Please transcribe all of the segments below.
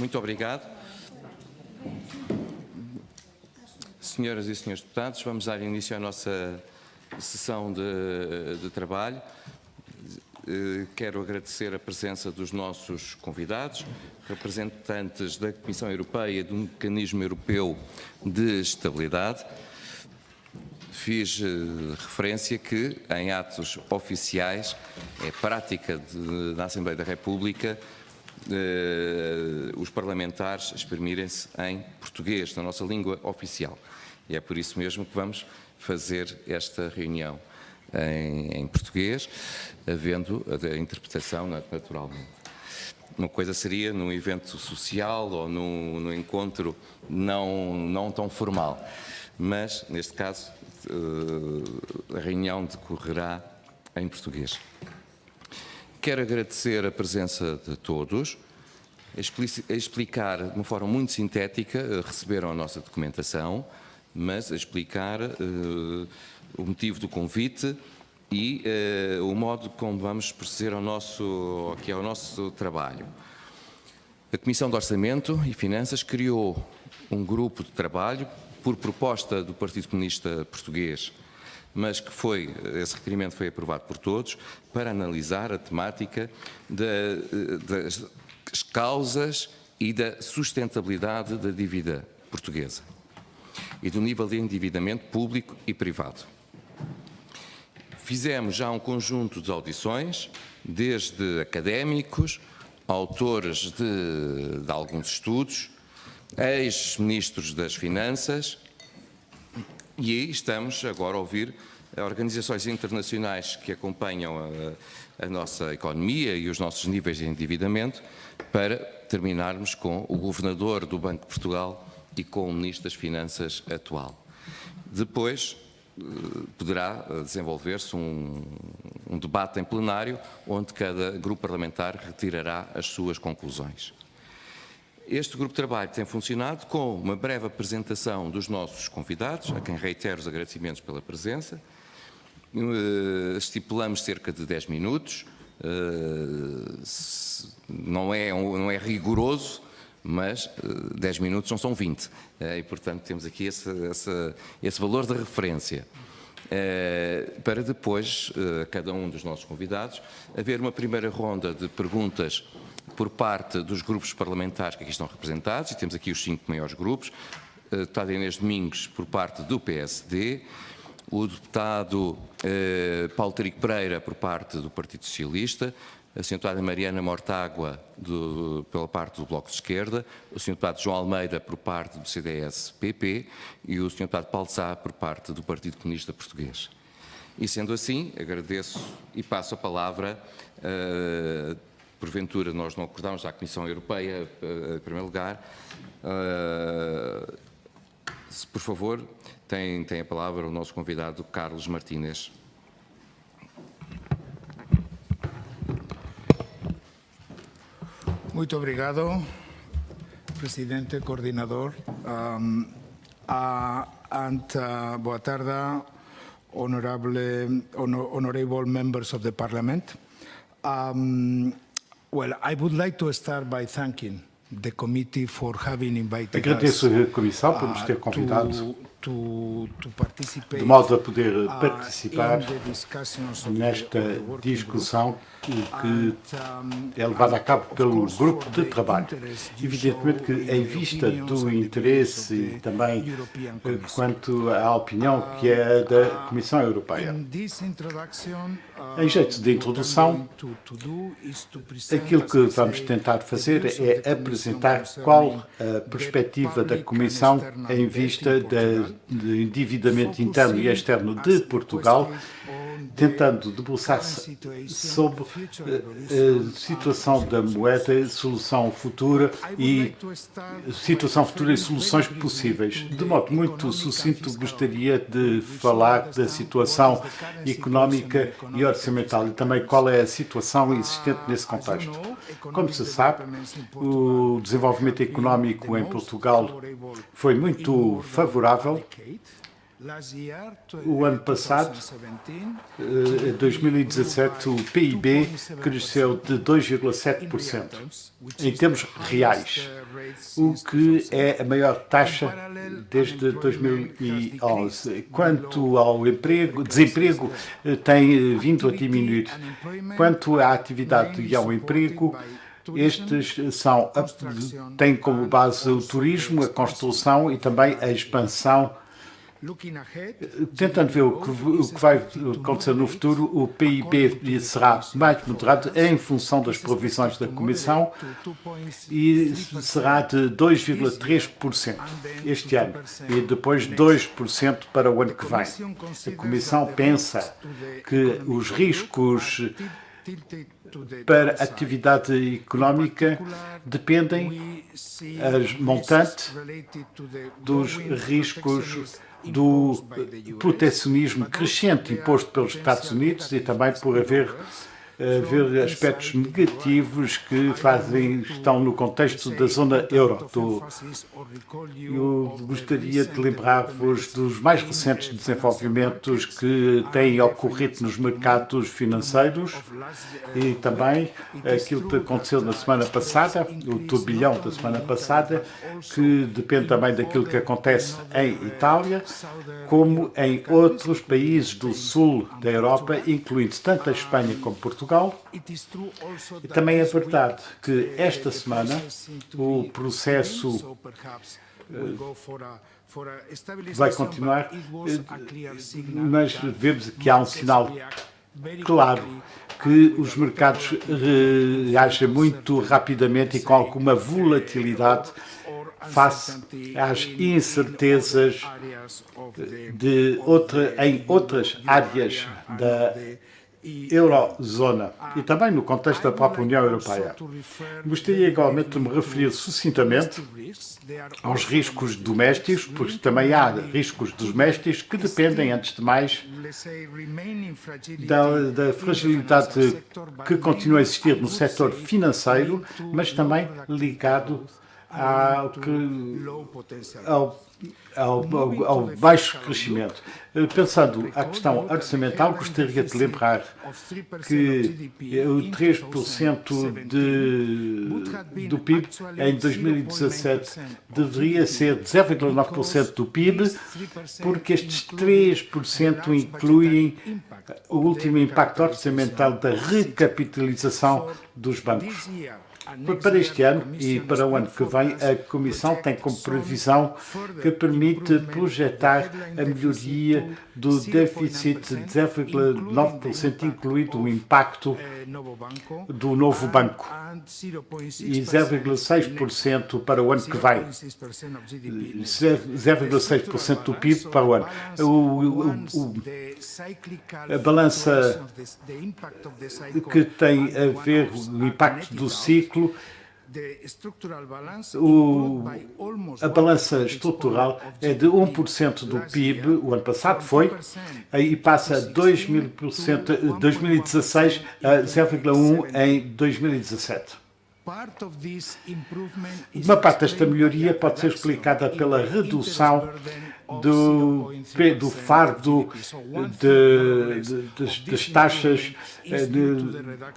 Muito obrigado. Senhoras e senhores deputados, vamos dar início à nossa sessão de trabalho. Quero agradecer a presença dos nossos convidados, representantes da Comissão Europeia e do Mecanismo Europeu de Estabilidade. Fiz referência que, em atos oficiais, é prática da Assembleia da República os parlamentares exprimirem-se em português, na nossa língua oficial. E é por isso mesmo que vamos fazer esta reunião em português, havendo a interpretação naturalmente. Uma coisa seria num evento social ou num encontro não tão formal, mas, neste caso, a reunião decorrerá em português. Quero agradecer a presença de todos, explicar de uma forma muito sintética, receberam a nossa documentação, mas explicar o motivo do convite e o modo como vamos proceder ao nosso trabalho. A Comissão de Orçamento e Finanças criou um grupo de trabalho por proposta do Partido Comunista Português, mas que esse requerimento foi aprovado por todos, para analisar a temática das causas e da sustentabilidade da dívida portuguesa e do nível de endividamento público e privado. Fizemos já um conjunto de audições, desde académicos, autores de alguns estudos, ex-ministros das Finanças, e aí estamos agora a ouvir organizações internacionais que acompanham a nossa economia e os nossos níveis de endividamento, para terminarmos com o Governador do Banco de Portugal e com o Ministro das Finanças atual. Depois poderá desenvolver-se um debate em plenário, onde cada grupo parlamentar retirará as suas conclusões. Este grupo de trabalho tem funcionado com uma breve apresentação dos nossos convidados, a quem reitero os agradecimentos pela presença. Estipulamos cerca de 10 minutos, não é rigoroso, mas 10 minutos não são 20, e portanto temos aqui esse valor de referência. Para depois, a cada um dos nossos convidados, haver uma primeira ronda de perguntas por parte dos grupos parlamentares que aqui estão representados, e temos aqui os 5 maiores grupos: a deputada Inês Domingos, por parte do PSD, o deputado Paulo Tarico Pereira, por parte do Partido Socialista, a senhora deputada Mariana Mortágua, pela parte do Bloco de Esquerda, o senhor deputado João Almeida, por parte do CDS-PP, e o senhor deputado Paulo Sá, por parte do Partido Comunista Português. E sendo assim, agradeço e passo a palavra. Porventura, nós não acordámos à Comissão Europeia, em primeiro lugar. Por favor, tem a palavra o nosso convidado, Carlos Martínez. Muito obrigado, Presidente, Coordinador. Boa tarde, honorable members of the Parliament. Well, I would like to start by thanking the committee for having invited us. Agradeço a Comissão por nos ter convidado, de modo a poder participar nesta discussão que é levada a cabo pelo grupo de trabalho. Evidentemente que, em vista do interesse e também quanto à opinião que é da Comissão Europeia. Em jeito de introdução, aquilo que vamos tentar fazer é apresentar qual a perspectiva da Comissão em vista do endividamento interno e externo de Portugal, tentando debruçar-se sobre a situação da moeda, solução futura e soluções possíveis. De modo muito sucinto, gostaria de falar da situação económica e orçamental e também qual é a situação existente nesse contexto. Como se sabe, o desenvolvimento económico em Portugal foi muito favorável O ano passado, em 2017, o PIB cresceu de 2,7%, em termos reais, o que é a maior taxa desde 2011. Quanto ao desemprego tem vindo a diminuir. Quanto à atividade e ao emprego, estes têm como base o turismo, a construção e também a expansão. Tentando ver o que vai acontecer no futuro, o PIB será mais moderado em função das previsões da Comissão e será de 2,3% este ano e depois 2% para o ano que vem. A Comissão pensa que os riscos para a atividade económica dependem montante dos riscos do protecionismo crescente imposto pelos Estados Unidos e também por haver aspectos negativos que estão no contexto da zona euro. Eu gostaria de lembrar-vos dos mais recentes desenvolvimentos que têm ocorrido nos mercados financeiros e também aquilo que aconteceu na semana passada, o turbilhão da semana passada, que depende também daquilo que acontece em Itália, como em outros países do sul da Europa, incluindo tanto a Espanha como Portugal. E também é verdade que esta semana o processo vai continuar, mas vemos que há um sinal claro que os mercados reagem muito rapidamente e com alguma volatilidade face às incertezas em outras áreas da Eurozona e também no contexto da própria União Europeia. Gostaria igualmente de me referir sucintamente aos riscos domésticos, porque também há riscos domésticos que dependem, antes de mais, da fragilidade que continua a existir no setor financeiro, mas também ligado ao baixo crescimento. Pensando à questão orçamental, gostaria de lembrar que o 3% do PIB em 2017 deveria ser 0,9% do PIB, porque estes 3% incluem o último impacto orçamental da recapitalização dos bancos. Para este ano e para o ano que vem, a Comissão tem como previsão que permite projetar a melhoria do déficit de 0,9%, incluído o impacto do novo banco, e 0,6% para o ano que vem, 0,6% do PIB para o ano. A balança que tem a ver com o impacto do ciclo, a balança estrutural é de 1% do PIB, o ano passado foi, e passa 2016 a 0,1% em 2017. Uma parte desta melhoria pode ser explicada pela redução do fardo das taxas de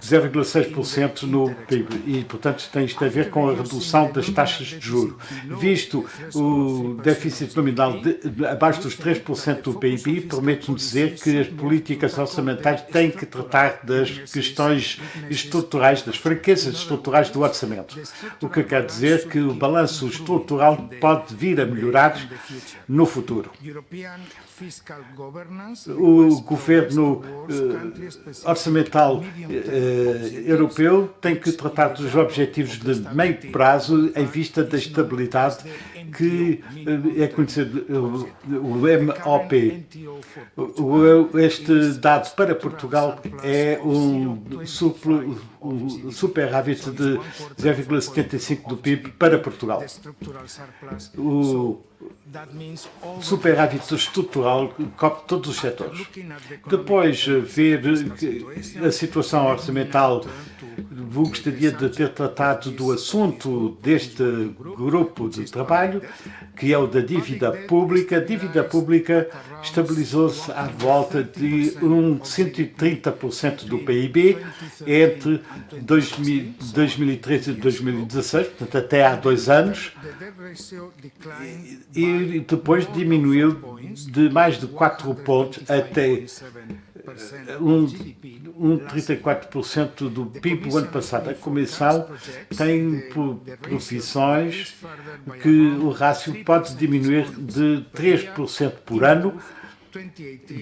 0,6% no PIB e, portanto, tem isto a ver com a redução das taxas de juros. Visto o déficit nominal abaixo dos 3% do PIB, permite-me dizer que as políticas orçamentais têm que tratar das questões estruturais, das fraquezas estruturais do orçamento. O que quer dizer que o balanço estrutural pode vir a melhorar no futuro. O governo orçamental europeu tem que tratar dos objetivos de meio prazo em vista da estabilidade que é conhecido o MOP. Este dado para Portugal é um superávit de 0,75% do PIB para Portugal. O superávit estrutural cobre todos os setores. Depois, ver a situação orçamental, gostaria de ter tratado do assunto deste grupo de trabalho, que é o da dívida pública. A dívida pública estabilizou-se à volta de 130% do PIB entre 2013 e 2016, portanto até há 2 anos, e depois diminuiu de mais de 4 pontos até 34% do PIB do ano passado. A Comissão tem previsões que o rácio pode diminuir de 3% por ano,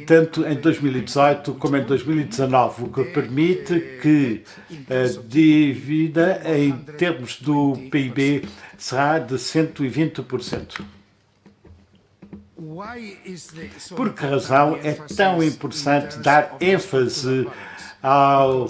tanto em 2018 como em 2019, o que permite que a dívida, em termos do PIB, será de 120%. Por que razão é tão importante dar ênfase ao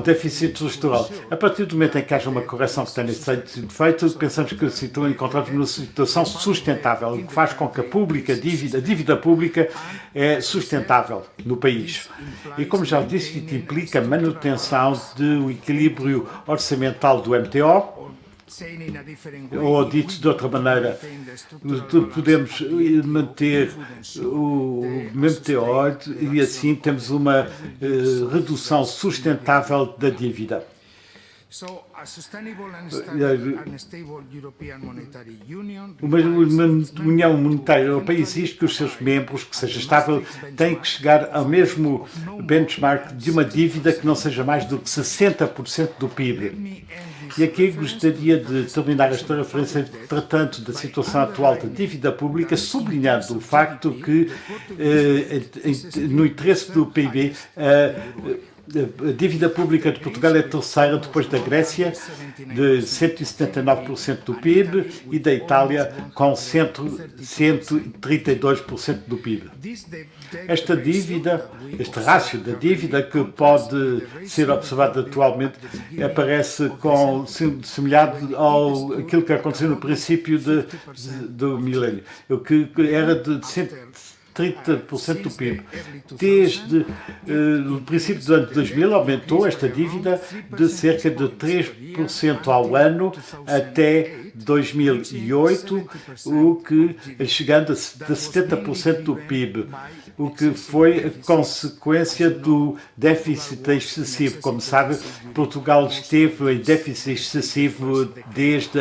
déficit estrutural? A partir do momento em que haja uma correção que tenha sido feita, pensamos que encontramos numa situação sustentável, o que faz com que a dívida pública é sustentável no país. E como já disse, isso implica a manutenção do equilíbrio orçamental do MTO, ou dito de outra maneira, podemos manter o MTO e assim temos uma redução sustentável da dívida. Uma União Monetária Europeia exige que os seus membros, que seja estável, têm que chegar ao mesmo benchmark de uma dívida que não seja mais do que 60% do PIB. E aqui gostaria de terminar esta referência tratando da situação atual da dívida pública, sublinhando o facto que, no interesse do PIB, a dívida pública de Portugal é a terceira depois da Grécia, de 179% do PIB, e da Itália, com 132% do PIB. Esta dívida, este rácio da dívida que pode ser observado atualmente, aparece semelhante ao aquilo que aconteceu no princípio do milénio, o que era de 30% do PIB. Desde o princípio do ano 2000 aumentou esta dívida de cerca de 3% ao ano até 2008, o que chegando a 70% do PIB, o que foi a consequência do déficit excessivo. Como sabe, Portugal esteve em déficit excessivo desde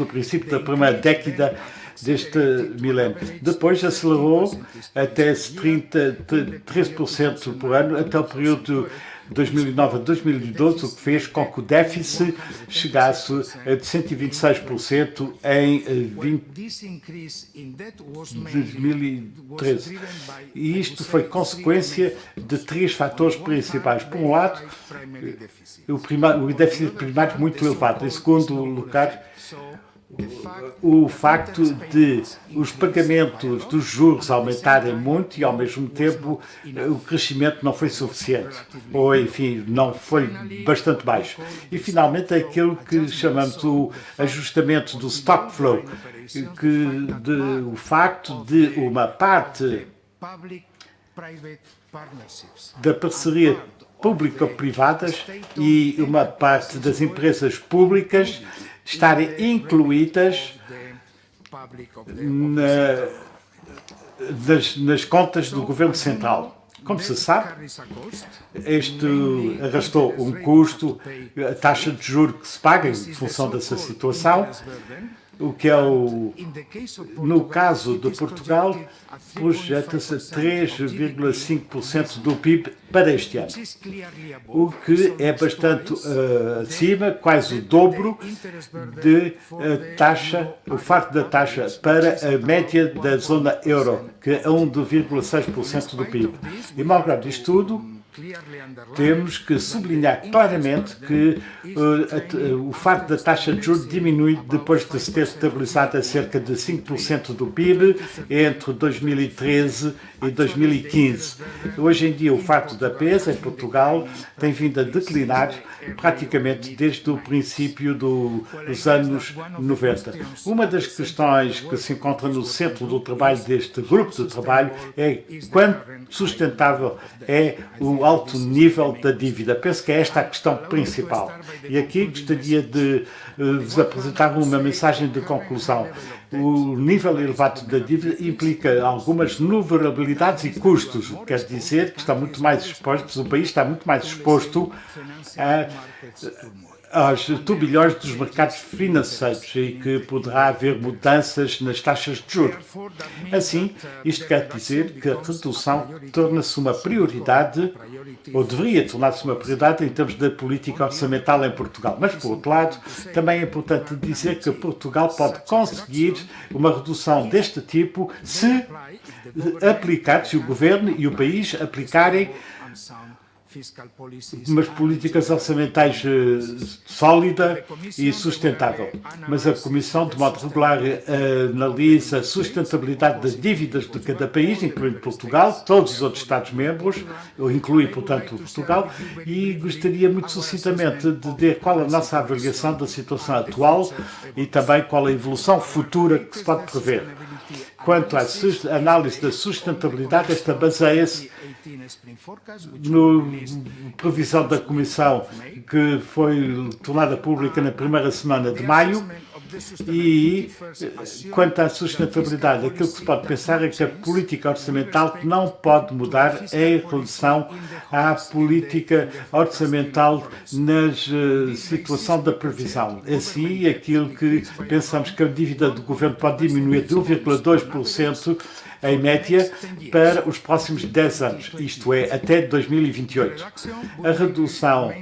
o princípio da primeira década deste milénio. Depois acelerou até 13% por ano, até o período de 2009 a 2012, o que fez com que o déficit chegasse a 126% em 2013. E isto foi consequência de 3 fatores principais. Por um lado, o déficit primário muito elevado. Em segundo lugar, o facto de os pagamentos dos juros aumentarem muito e, ao mesmo tempo, o crescimento não foi suficiente, ou, enfim, não foi bastante baixo. E, finalmente, aquilo que chamamos o ajustamento do stock flow, o facto de uma parte da parceria público-privadas e uma parte das empresas públicas estarem incluídas nas contas do Governo Central. Como se sabe, este arrastou um custo, a taxa de juros que se paga em função dessa situação, o que é no caso de Portugal, projeta-se a 3,5% do PIB para este ano, o que é bastante acima, quase o dobro o facto da taxa para a média da zona euro, que é 1,6% do PIB. E, malgrado disto tudo, temos que sublinhar claramente que o facto da taxa de juros diminui depois de se ter estabilizado a cerca de 5% do PIB entre 2013 e 2015. Hoje em dia, o facto da PES em Portugal tem vindo a declinar praticamente desde o princípio dos anos 90. Uma das questões que se encontra no centro do trabalho deste grupo de trabalho é quão sustentável é o alto nível da dívida. Penso que é esta a questão principal. E aqui gostaria de vos apresentar uma mensagem de conclusão. O nível elevado da dívida implica algumas vulnerabilidades e custos, o que quer dizer que está muito mais exposto, o país está muito mais exposto aos turbilhões dos mercados financeiros e que poderá haver mudanças nas taxas de juros. Assim, isto quer dizer que a redução torna-se uma prioridade, ou deveria tornar-se uma prioridade em termos da política orçamental em Portugal. Mas, por outro lado, também é importante dizer que Portugal pode conseguir uma redução deste tipo se o governo e o país aplicarem umas políticas orçamentais sólida e sustentável. Mas a Comissão, de modo regular, analisa a sustentabilidade das dívidas de cada país, incluindo Portugal, todos os outros Estados-membros, inclui, portanto, Portugal, e gostaria muito sucintamente de dizer qual a nossa avaliação da situação atual e também qual a evolução futura que se pode prever. Quanto à análise da sustentabilidade, esta baseia-se na previsão da Comissão que foi tornada pública na primeira semana de maio e, quanto à sustentabilidade, aquilo que se pode pensar é que a política orçamental não pode mudar em relação à política orçamental na situação da previsão. Assim, aquilo que pensamos que a dívida do governo pode diminuir de 1,2% em média para os próximos 10 anos, isto é, até 2028. A redução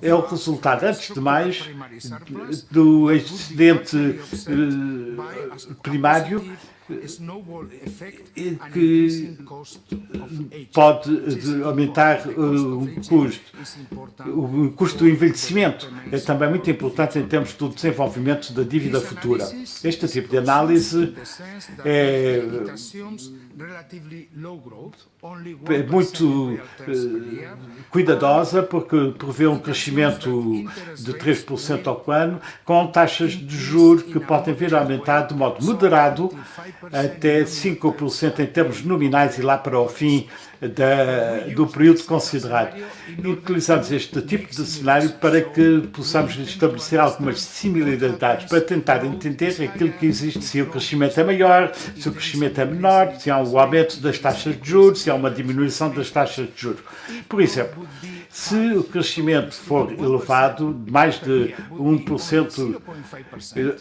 é o resultado, antes de mais, do excedente primário que pode aumentar o custo do envelhecimento. É também muito importante em termos do desenvolvimento da dívida futura. Este tipo de análise é muito cuidadosa porque prevê um crescimento de 3% ao ano, com taxas de juros que podem vir a aumentar de modo moderado até 5% em termos nominais e lá para o fim do período considerado. E utilizamos este tipo de cenário para que possamos estabelecer algumas similaridades, para tentar entender aquilo que existe, se o crescimento é maior, se o crescimento é menor, se há um aumento das taxas de juros, se há uma diminuição das taxas de juros. Por exemplo, se o crescimento for elevado, mais de 1%,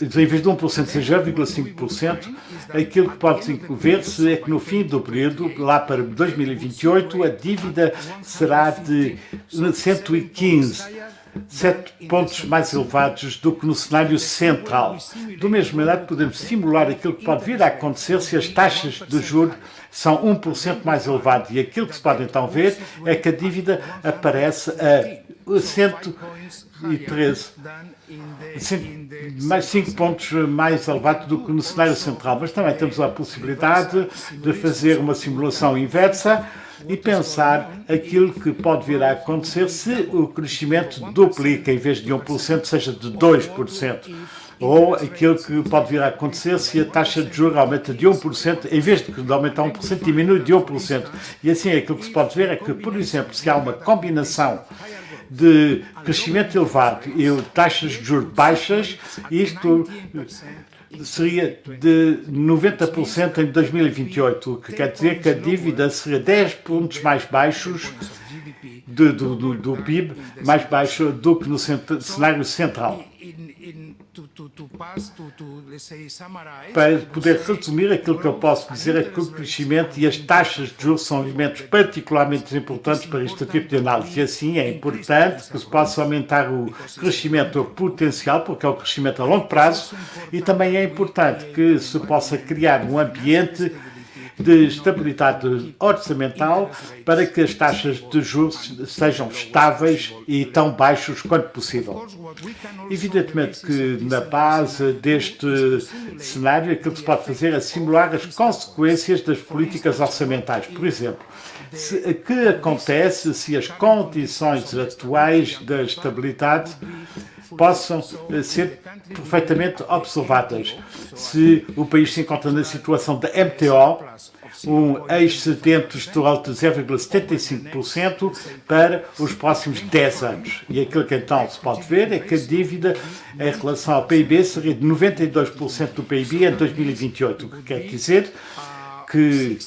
em vez de 1%, seja 0,5%, aquilo que pode ver-se é que no fim do período, lá para 2028, a dívida será de 115, 7 pontos mais elevados do que no cenário central. Do mesmo modo, podemos simular aquilo que pode vir a acontecer se as taxas de juros são 1% mais elevadas. E aquilo que se pode então ver é que a dívida aparece a 113, mais 5 pontos mais elevado do que no cenário central. Mas também temos a possibilidade de fazer uma simulação inversa e pensar aquilo que pode vir a acontecer se o crescimento duplica, em vez de 1%, seja de 2%. Ou aquilo que pode vir a acontecer se a taxa de juros aumenta de 1%, em vez de aumentar 1%, diminui de 1%. E assim, aquilo que se pode ver é que, por exemplo, se há uma combinação de crescimento elevado e taxas de juros baixas, isto seria de 90% em 2028, o que quer dizer que a dívida seria 10 pontos mais baixos do PIB, mais baixo do que no cenário central. Para poder resumir, aquilo que eu posso dizer é que o crescimento e as taxas de juros são elementos particularmente importantes para este tipo de análise. E assim é importante que se possa aumentar o crescimento potencial, porque é o crescimento a longo prazo, e também é importante que se possa criar um ambiente de estabilidade orçamental para que as taxas de juros sejam estáveis e tão baixos quanto possível. Evidentemente que na base deste cenário aquilo que se pode fazer é simular as consequências das políticas orçamentais. Por exemplo, o que acontece se as condições atuais da estabilidade possam ser perfeitamente observadas. Se o país se encontra na situação da MTO, um excedente estrutural de 0,75% para os próximos 10 anos. E aquilo que então se pode ver é que a dívida em relação ao PIB seria de 92% do PIB em 2028, o que quer dizer que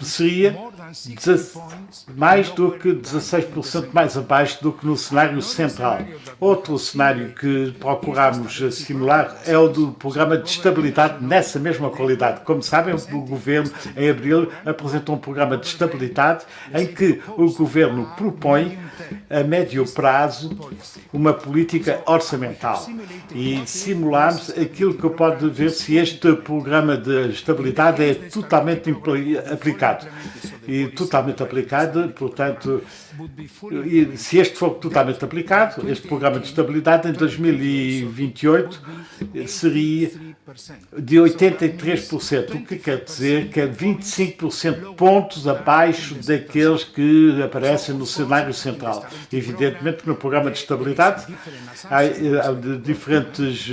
seria mais do que 16% mais abaixo do que no cenário central. Outro cenário que procuramos simular é o do programa de estabilidade nessa mesma qualidade. Como sabem, o Governo, em abril, apresentou um programa de estabilidade em que o Governo propõe, a médio prazo, uma política orçamental. E simulamos aquilo que pode ver se este programa de estabilidade é totalmente aplicado. E totalmente aplicado, portanto, se este for totalmente aplicado, este programa de estabilidade em 2028 seria de 83%, o que quer dizer que é 25% pontos abaixo daqueles que aparecem no cenário central. Evidentemente que no programa de estabilidade há diferentes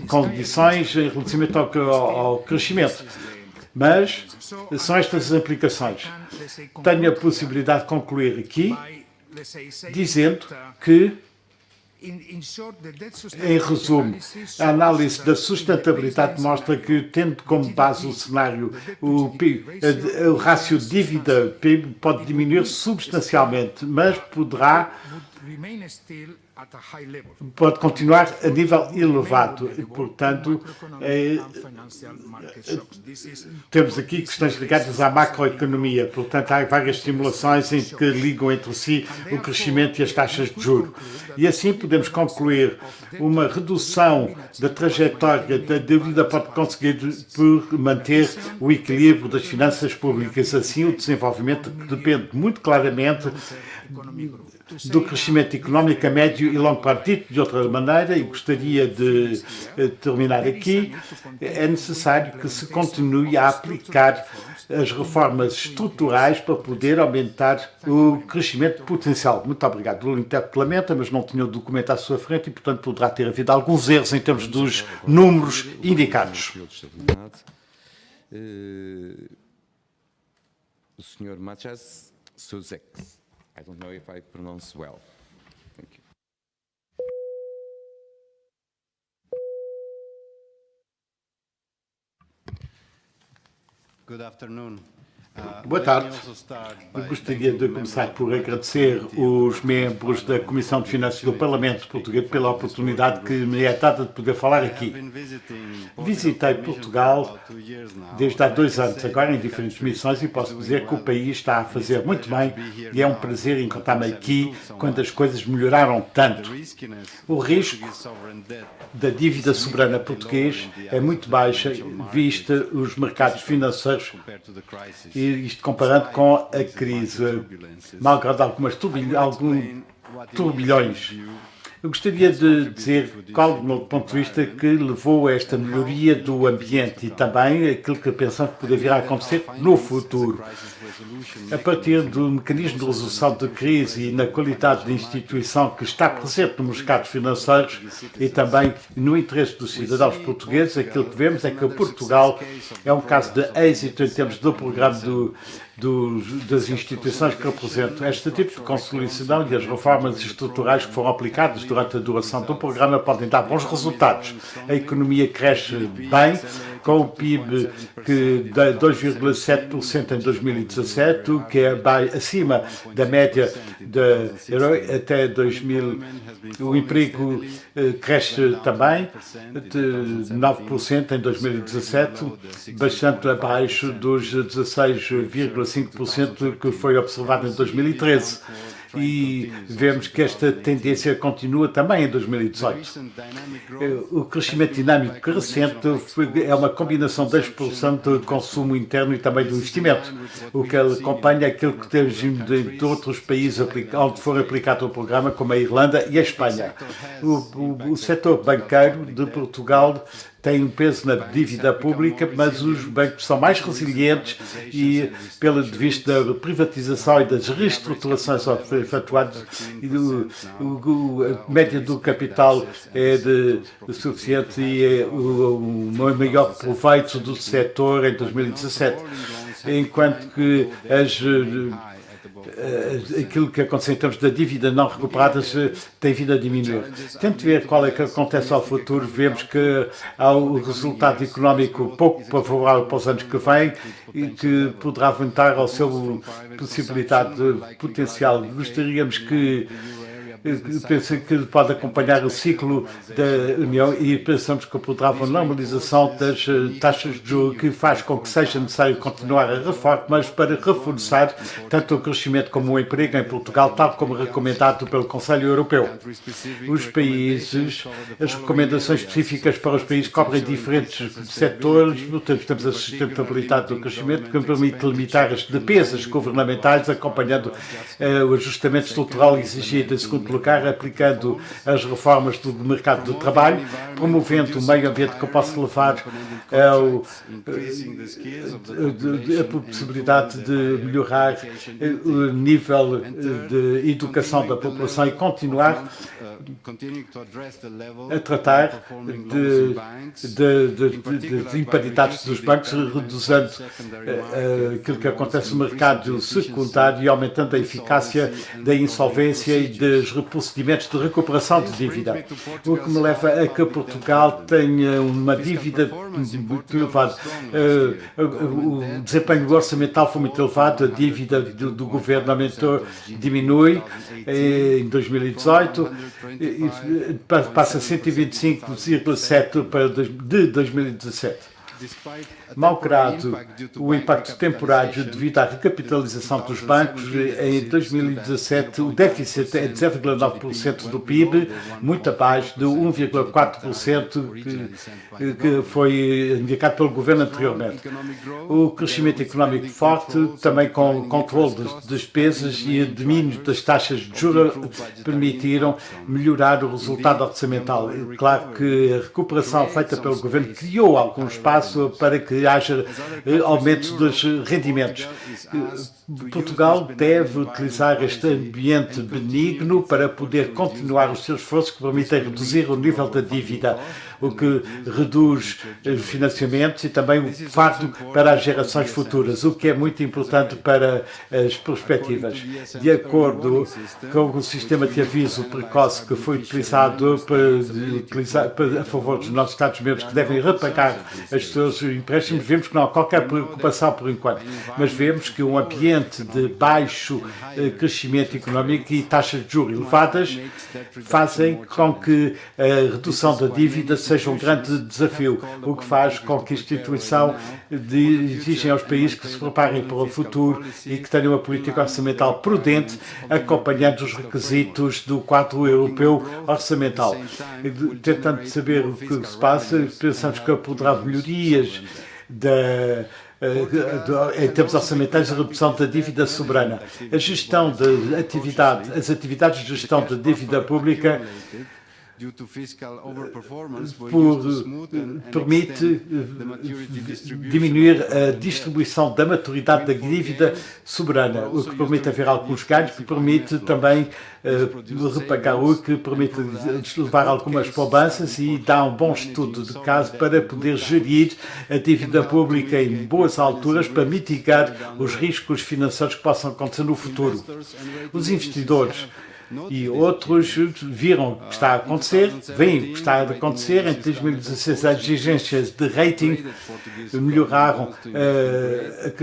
condições em relação ao crescimento. Mas são estas as implicações. Tenho a possibilidade de concluir aqui dizendo que, em resumo, a análise da sustentabilidade mostra que, tendo como base o cenário, o rácio dívida-PIB pode diminuir substancialmente, mas pode continuar a nível elevado. E, portanto, temos aqui questões ligadas à macroeconomia. Portanto, há várias simulações em que ligam entre si o crescimento e as taxas de juros. E assim podemos concluir uma redução da trajetória da dívida pode conseguir por manter o equilíbrio das finanças públicas. Assim, o desenvolvimento depende muito claramente do crescimento económico a médio e longo prazo. Dito de outra maneira, e gostaria de terminar aqui, é necessário que se continue a aplicar as reformas estruturais para poder aumentar o crescimento potencial. Muito obrigado. O intérprete lamenta, mas não tinha o documento à sua frente e, portanto, poderá ter havido alguns erros em termos dos números indicados. O Sr. Machas Suzek. I don't know if I pronounce well. Thank you. Good afternoon. Boa tarde. Eu gostaria de começar por agradecer os membros da Comissão de Finanças do Parlamento Português pela oportunidade que me é dada de poder falar aqui. Visitei Portugal desde há 2 anos, agora em diferentes missões, e posso dizer que o país está a fazer muito bem e é um prazer encontrar-me aqui quando as coisas melhoraram tanto. O risco da dívida soberana portuguesa é muito baixa, vista os mercados financeiros, e isto comparando com a crise, malgrado alguns turbilhões. Eu gostaria de dizer qual, do meu ponto de vista, que levou a esta melhoria do ambiente e também aquilo que pensamos que poderia vir a acontecer no futuro. A partir do mecanismo de resolução de crise e na qualidade de instituição que está presente nos mercados financeiros e também no interesse dos cidadãos portugueses, aquilo que vemos é que Portugal é um caso de êxito em termos do programa das instituições que representam. Este tipo de consolidação e as reformas estruturais que foram aplicadas durante a duração do programa podem dar bons resultados. A economia cresce bem, com o PIB que de 2,7% em 2017, o que é acima da média da Euro até 2000. O emprego cresce também, de 9% em 2017, bastante abaixo dos 16,5% que foi observado em 2013. E vemos que esta tendência continua também em 2018. O crescimento dinâmico recente é uma combinação da expansão do consumo interno e também do investimento, o que acompanha aquilo que temos de outros países onde for aplicado o programa, como a Irlanda e a Espanha. O setor banqueiro de Portugal tem um peso na dívida pública, mas os bancos são mais resilientes e, pelo vista da privatização e das reestruturações efetuadas, a média do capital é suficiente e é o maior proveito do setor em 2017. enquanto que aquilo que acontece em termos da dívida não recuperada tem vindo a diminuir. Tento ver qual é que acontece ao futuro. Vemos que há o resultado económico pouco favorável para os anos que vêm e que poderá aumentar ao seu possibilidade potencial. Gostaríamos que penso que pode acompanhar o ciclo da União e pensamos que poderá haver uma normalização das taxas de juros que faz com que seja necessário continuar a reformas para reforçar tanto o crescimento como o emprego em Portugal, tal como recomendado pelo Conselho Europeu. Os países, as recomendações específicas para os países cobrem diferentes setores. Temos a sustentabilidade do crescimento, que permite limitar as despesas governamentais, acompanhando o ajustamento estrutural exigido. Em segundo lugar, aplicando as reformas do mercado de trabalho, promovendo o meio ambiente que possa levar a possibilidade de melhorar o nível de educação da população e continuar a tratar de imparidades dos bancos, reduzindo aquilo que acontece no mercado secundário e aumentando a eficácia da insolvência e dos procedimentos de recuperação de dívida. O que me leva a que Portugal tenha uma dívida muito elevada. O desempenho orçamental foi muito elevado, a dívida do governo diminui em 2018, passa a 125,7 de 2017. Malgrado o impacto temporário devido à recapitalização dos bancos, em 2017 o déficit é de 0,9% do PIB, muito abaixo do 1,4% que foi indicado pelo governo anteriormente. O crescimento económico forte, também com o controle das despesas e o domínio das taxas de juros, permitiram melhorar o resultado orçamental. Claro que a recuperação feita pelo governo criou algum espaço para que haja aumento dos rendimentos. Portugal deve utilizar este ambiente benigno para poder continuar os seus esforços que permitem reduzir o nível da dívida, o que reduz os financiamentos e também o fardo para as gerações futuras, o que é muito importante para as perspectivas. De acordo com o sistema de aviso precoce que foi utilizado a favor dos nossos Estados-membros que devem repagar os seus empréstimos, vemos que não há qualquer preocupação por enquanto, mas vemos que um ambiente de baixo crescimento económico e taxas de juros elevadas fazem com que a redução da dívida seja um grande desafio, o que faz com que a instituição exigem aos países que se preparem para o futuro e que tenham uma política orçamental prudente, acompanhando os requisitos do quadro europeu orçamental. Tentando saber o que se passa, pensamos que poderá haver melhorias em termos orçamentais, a redução da dívida soberana. A gestão de atividade, as atividades de gestão da dívida pública permite diminuir a distribuição da maturidade da dívida soberana, o que permite haver alguns ganhos, que permite também repagar o que permite levar algumas poupanças e dá um bom estudo de caso para poder gerir a dívida pública em boas alturas para mitigar os riscos financeiros que possam acontecer no futuro. Os investidores e outros viram o que está a acontecer, veem o que está a acontecer. Em 2016, as agências de rating melhoraram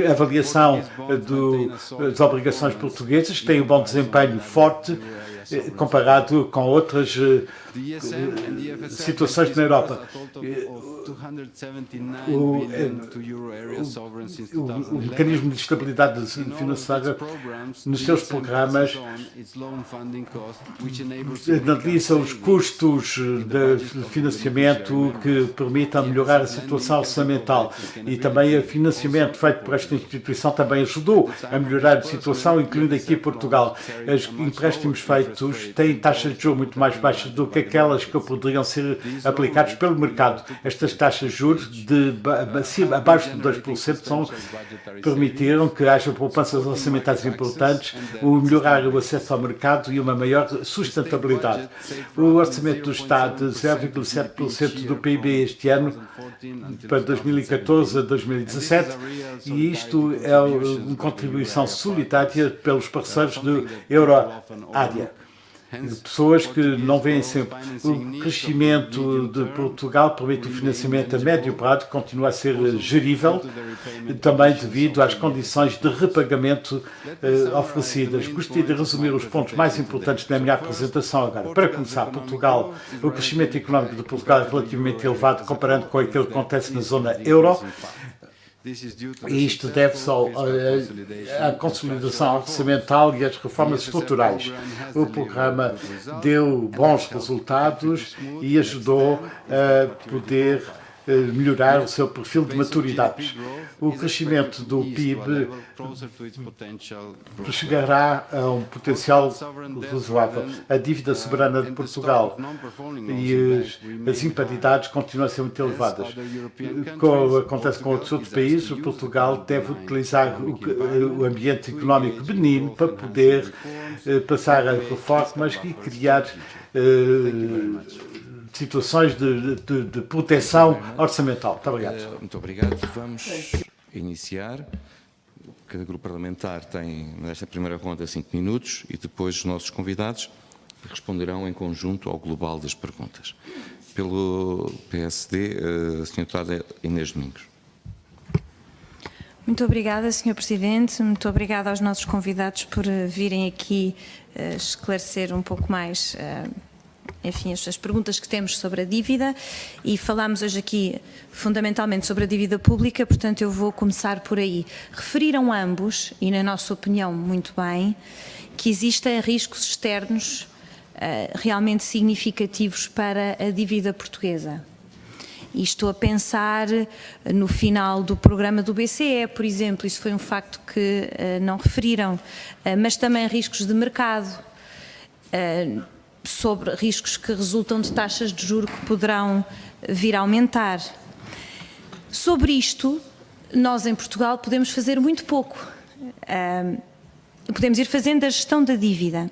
a avaliação das obrigações portuguesas, que têm um bom desempenho forte comparado com outras situações na Europa. O mecanismo de estabilidade financeira, nos seus programas, analisa os custos de financiamento que permitam melhorar a situação orçamental e também o financiamento feito por esta instituição também ajudou a melhorar a situação, incluindo aqui Portugal. Os empréstimos feitos têm taxas de juros muito mais baixas do que aquelas que poderiam ser aplicadas pelo mercado. Estas taxas de juros abaixo de 2% permitiram que haja poupanças orçamentais importantes, melhorar o acesso ao mercado e uma maior sustentabilidade. O orçamento do Estado, 0,7% do PIB este ano, para 2014 a 2017, e isto é uma contribuição solidária pelos parceiros do Euro-área. Pessoas que não veem sempre. O crescimento de Portugal permite o financiamento a médio prazo, que continua a ser gerível, também devido às condições de repagamento oferecidas. Gostaria de resumir os pontos mais importantes da minha apresentação agora. Para começar, Portugal, o crescimento económico de Portugal é relativamente elevado, comparando com aquilo que acontece na zona euro. E isto deve-se à consolidação orçamental e às reformas estruturais. O programa deu bons resultados e ajudou a poder melhorar o seu perfil de maturidade. O crescimento do PIB chegará a um potencial razoável. A dívida soberana de Portugal e as imparidades continuam a ser muito elevadas. Como acontece com outros países, Portugal deve utilizar o ambiente económico benigno para poder passar a reformas e criar situações de proteção orçamental. Muito obrigado. Muito obrigado. Vamos iniciar. Cada grupo parlamentar tem, nesta primeira ronda, 5 minutos e depois os nossos convidados responderão em conjunto ao global das perguntas. Pelo PSD, a Sra. Deputada Inês Domingos. Muito obrigada, Sr. Presidente. Muito obrigada aos nossos convidados por virem aqui esclarecer um pouco mais enfim, as perguntas que temos sobre a dívida, e falámos hoje aqui fundamentalmente sobre a dívida pública, portanto eu vou começar por aí. Referiram ambos, e na nossa opinião muito bem, que existem riscos externos realmente significativos para a dívida portuguesa. E estou a pensar no final do programa do BCE, por exemplo, isso foi um facto que não referiram, mas também riscos de mercado, sobre riscos que resultam de taxas de juros que poderão vir a aumentar. Sobre isto, nós em Portugal podemos fazer muito pouco. Podemos ir fazendo a gestão da dívida,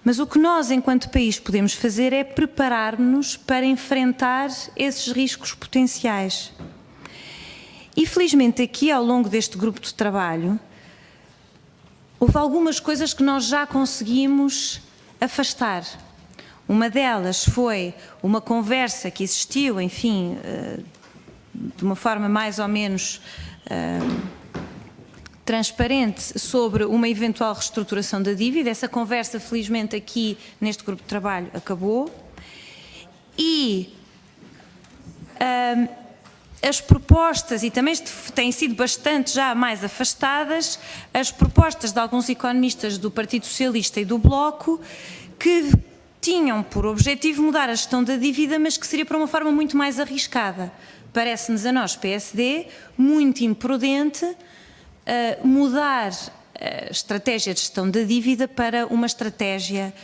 mas o que nós, enquanto país, podemos fazer é preparar-nos para enfrentar esses riscos potenciais. E felizmente aqui, ao longo deste grupo de trabalho, houve algumas coisas que nós já conseguimos afastar. Uma delas foi uma conversa que existiu, enfim, de uma forma mais ou menos transparente sobre uma eventual reestruturação da dívida. Essa conversa, felizmente, aqui neste grupo de trabalho acabou. E as propostas, e também têm sido bastante já mais afastadas, as propostas de alguns economistas do Partido Socialista e do Bloco, que tinham por objetivo mudar a gestão da dívida, mas que seria para uma forma muito mais arriscada. Parece-nos a nós, PSD, muito imprudente mudar a estratégia de gestão da dívida para uma estratégia,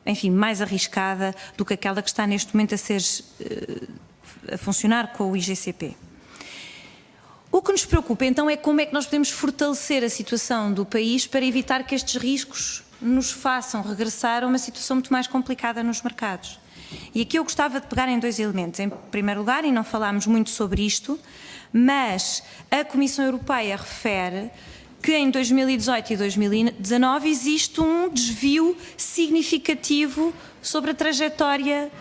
enfim, mais arriscada do que aquela que está neste momento a funcionar com o IGCP. O que nos preocupa então é como é que nós podemos fortalecer a situação do país para evitar que estes riscos nos façam regressar a uma situação muito mais complicada nos mercados. E aqui eu gostava de pegar em dois elementos. Em primeiro lugar, e não falámos muito sobre isto, mas a Comissão Europeia refere que em 2018 e 2019 existe um desvio significativo sobre a trajetória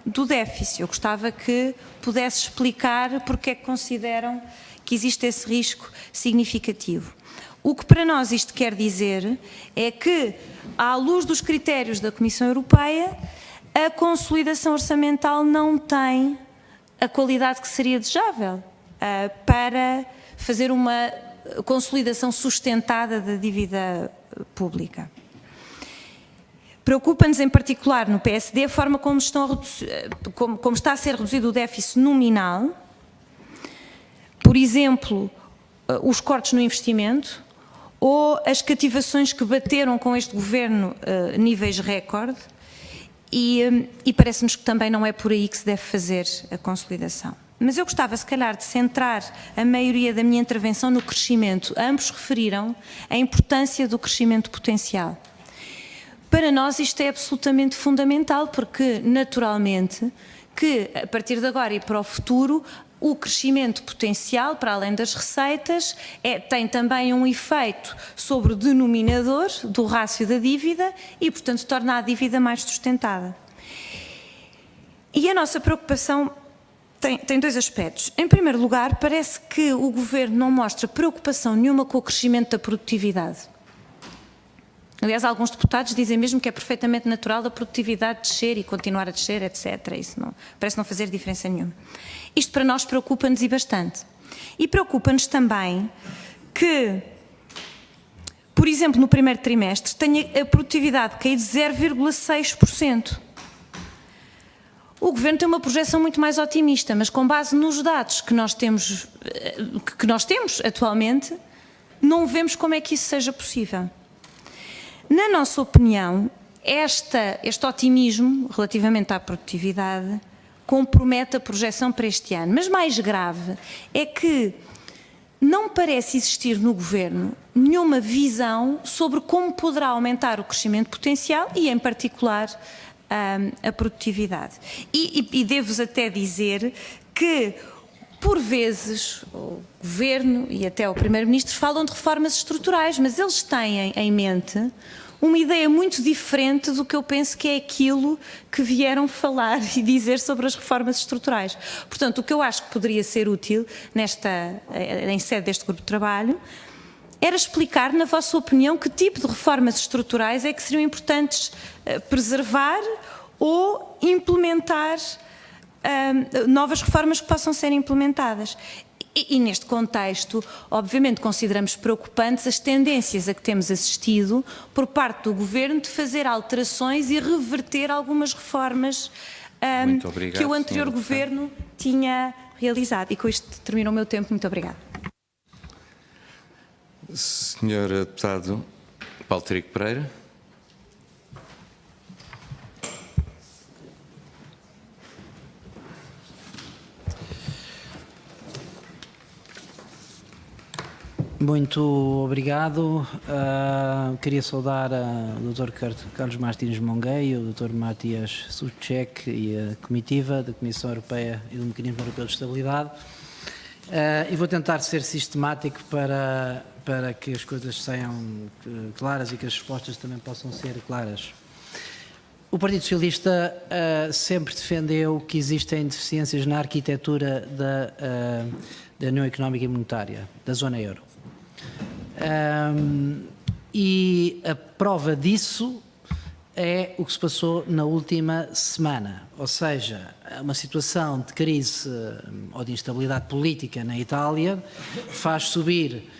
do déficit. Eu gostava que pudesse explicar porque é que consideram que existe esse risco significativo. O que para nós isto quer dizer é que, à luz dos critérios da Comissão Europeia, a consolidação orçamental não tem a qualidade que seria desejável para fazer uma consolidação sustentada da dívida pública. Preocupa-nos em particular no PSD a forma como está a ser reduzido o déficit nominal, por exemplo, os cortes no investimento ou as cativações que bateram com este governo níveis recorde, e parece-nos que também não é por aí que se deve fazer a consolidação. Mas eu gostava, se calhar, de centrar a maioria da minha intervenção no crescimento. Ambos referiram a importância do crescimento potencial. Para nós isto é absolutamente fundamental, porque naturalmente que a partir de agora e para o futuro o crescimento potencial, para além das receitas, tem também um efeito sobre o denominador do rácio da dívida e, portanto, torna a dívida mais sustentada. E a nossa preocupação tem dois aspectos. Em primeiro lugar, parece que o Governo não mostra preocupação nenhuma com o crescimento da produtividade. Aliás, alguns deputados dizem mesmo que é perfeitamente natural a produtividade descer e continuar a descer, etc. Isso parece não fazer diferença nenhuma. Isto para nós preocupa-nos e bastante. E preocupa-nos também que, por exemplo, no primeiro trimestre, tenha a produtividade caído 0,6%. O Governo tem uma projeção muito mais otimista, mas com base nos dados que nós temos atualmente, não vemos como é que isso seja possível. Na nossa opinião, este otimismo relativamente à produtividade compromete a projeção para este ano. Mas mais grave é que não parece existir no Governo nenhuma visão sobre como poderá aumentar o crescimento potencial e, em particular, a produtividade. E devo-vos até dizer que, por vezes, o Governo e até o Primeiro-Ministro falam de reformas estruturais, mas eles têm em mente uma ideia muito diferente do que eu penso que é aquilo que vieram falar e dizer sobre as reformas estruturais. Portanto, o que eu acho que poderia ser útil em sede deste grupo de trabalho era explicar, na vossa opinião, que tipo de reformas estruturais é que seriam importantes preservar ou implementar novas reformas que possam ser implementadas. E neste contexto, obviamente, consideramos preocupantes as tendências a que temos assistido por parte do Governo de fazer alterações e reverter algumas reformas que o anterior Governo tinha realizado. E com isto termina o meu tempo. Muito obrigada. Senhor Deputado Paulo Trigo Pereira. Muito obrigado. Queria saudar o Dr. Carlos Martins Monguei, o Dr. Matias Suchek e a comitiva da Comissão Europeia e do Mecanismo Europeu de Estabilidade. E vou tentar ser sistemático para que as coisas sejam claras e que as respostas também possam ser claras. O Partido Socialista sempre defendeu que existem deficiências na arquitetura da União Económica e Monetária, da zona euro. E a prova disso é o que se passou na última semana, ou seja, uma situação de crise ou de instabilidade política na Itália faz subir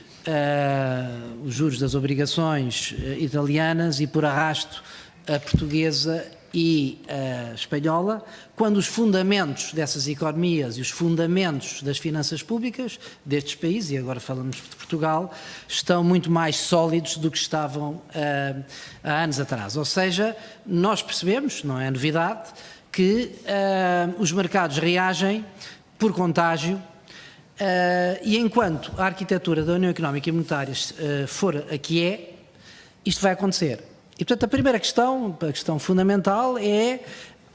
os juros das obrigações italianas e por arrasto a portuguesa e a espanhola, quando os fundamentos dessas economias e os fundamentos das finanças públicas destes países, e agora falamos de Portugal, estão muito mais sólidos do que estavam há anos atrás. Ou seja, nós percebemos, não é novidade, que os mercados reagem por contágio e enquanto a arquitetura da União Económica e Monetária for a que é, isto vai acontecer. E, portanto, a primeira questão, a questão fundamental é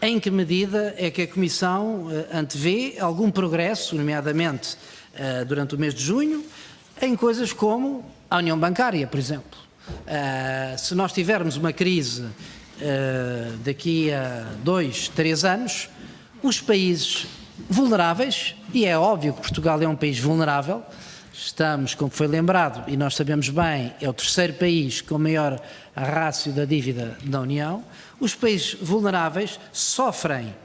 em que medida é que a Comissão antevê algum progresso, nomeadamente durante o mês de junho, em coisas como a União Bancária, por exemplo. Se nós tivermos uma crise daqui a 2, 3 anos, os países vulneráveis, e é óbvio que Portugal é um país vulnerável, estamos, como foi lembrado, e nós sabemos bem, é o terceiro país com maior rácio da dívida da União, os países vulneráveis sofrem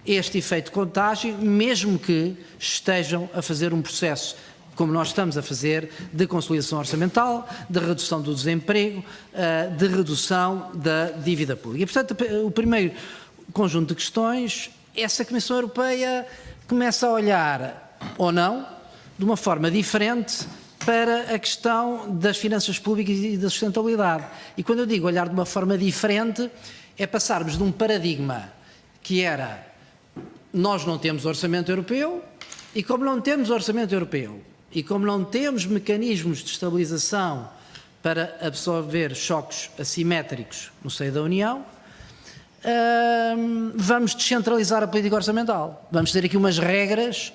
este efeito de contágio, mesmo que estejam a fazer um processo, como nós estamos a fazer, de consolidação orçamental, de redução do desemprego, de redução da dívida pública. E, portanto, o primeiro conjunto de questões, essa Comissão Europeia começa a olhar, ou não, de uma forma diferente para a questão das finanças públicas e da sustentabilidade. E quando eu digo olhar de uma forma diferente, é passarmos de um paradigma que era nós não temos orçamento europeu e como não temos orçamento europeu e como não temos mecanismos de estabilização para absorver choques assimétricos no seio da União, vamos descentralizar a política orçamental. Vamos ter aqui umas regras